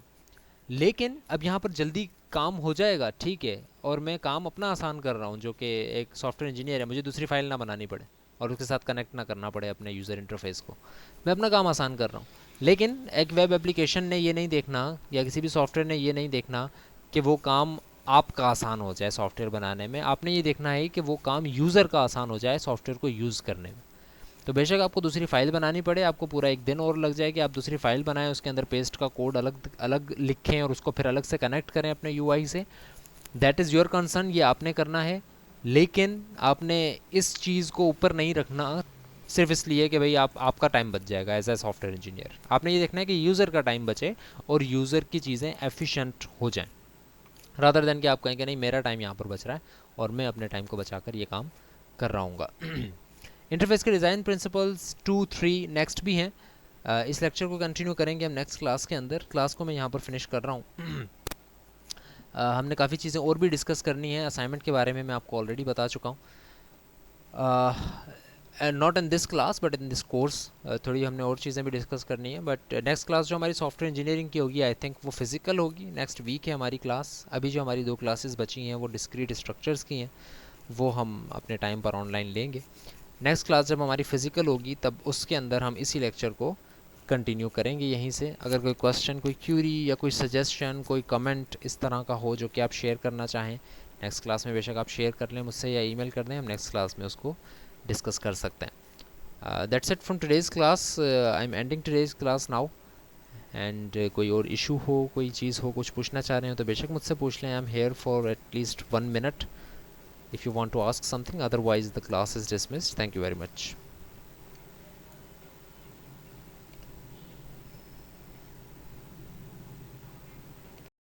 लेकिन अब यहाँ पर जल्दी काम हो जाएगा, ठीक है, और मैं काम अपना आसान कर रहा हूँ, जो कि एक सॉफ्टवेयर इंजीनियर है, मुझे दूसरी फाइल ना बनानी पड़े और उसके साथ कनेक्ट ना करना पड़े अपने यूज़र इंटरफेस को, मैं अपना काम आसान कर रहा हूँ। लेकिन एक वेब एप्लीकेशन ने ये नहीं देखना, या किसी भी सॉफ्टवेयर ने ये नहीं देखना कि वो काम आपका आसान हो जाए सॉफ्टवेयर बनाने में, आपने ये देखना है कि वो काम यूज़र का आसान हो जाए सॉफ्टवेयर को यूज़ करने में। तो बेशक आपको दूसरी फाइल बनानी पड़े, आपको पूरा एक दिन और लग जाए कि आप दूसरी फाइल बनाएं, उसके अंदर पेस्ट का कोड अलग अलग लिखें और उसको फिर अलग से कनेक्ट करें अपने यूआई से, दैट इज़ योर कंसर्न, ये आपने करना है। लेकिन आपने इस चीज़ को ऊपर नहीं रखना सिर्फ इसलिए कि भाई आपका टाइम बच जाएगा एज ए सॉफ्टवेयर इंजीनियर। आपने ये देखना है कि यूज़र का टाइम बचे और यूज़र की चीज़ें एफिशिएंट हो जाएं, रादर देन कि आप कहें कि नहीं मेरा टाइम यहाँ पर बच रहा है और मैं अपने टाइम को बचाकर ये काम कर रहा हूँगा। इंटरफेस के डिज़ाइन प्रिंसिपल्स 2-3 नेक्स्ट भी हैं। इस लेक्चर को कंटिन्यू करेंगे हम नेक्स्ट क्लास के अंदर। क्लास को मैं यहाँ पर फिनिश कर रहा हूँ। हमने काफ़ी चीज़ें और भी डिस्कस करनी है, असाइनमेंट के बारे में मैं आपको ऑलरेडी बता चुका हूँ, not in this class but in this course. थोड़ी हमने और चीज़ें भी डिस्कस करनी है, बट नेक्स्ट क्लास जो हमारी सॉफ्टवेयर इंजीनियरिंग की होगी आई थिंक वो फिज़िकल होगी। नेक्स्ट वीक है हमारी क्लास। अभी जो हमारी 2 क्लासेस बची हैं वो डिस्क्रीट स्ट्रक्चर्स की हैं, वो हम अपने टाइम पर ऑनलाइन लेंगे। नेक्स्ट क्लास जब हमारी फ़िज़िकल होगी तब उसके अंदर हम इसी लेक्चर को कंटिन्यू करेंगे यहीं से। अगर कोई क्वेश्चन, कोई क्यूरी या कोई सजेशन, कोई कमेंट इस तरह का हो जो कि आप शेयर करना चाहें नेक्स्ट क्लास में, बेशक आप शेयर कर लें मुझसे या ईमेल कर दें, हम नेक्स्ट क्लास में उसको डिस्कस कर सकते हैं। That's it from today's class. I am ending today's class now. And कोई और इशू हो, कोई चीज़ हो, कुछ पूछना चाह रहे हो तो बेशक मुझसे पूछ लें। I am here for at least 1 minute if you want to ask something, otherwise the class is dismissed. Thank you very much.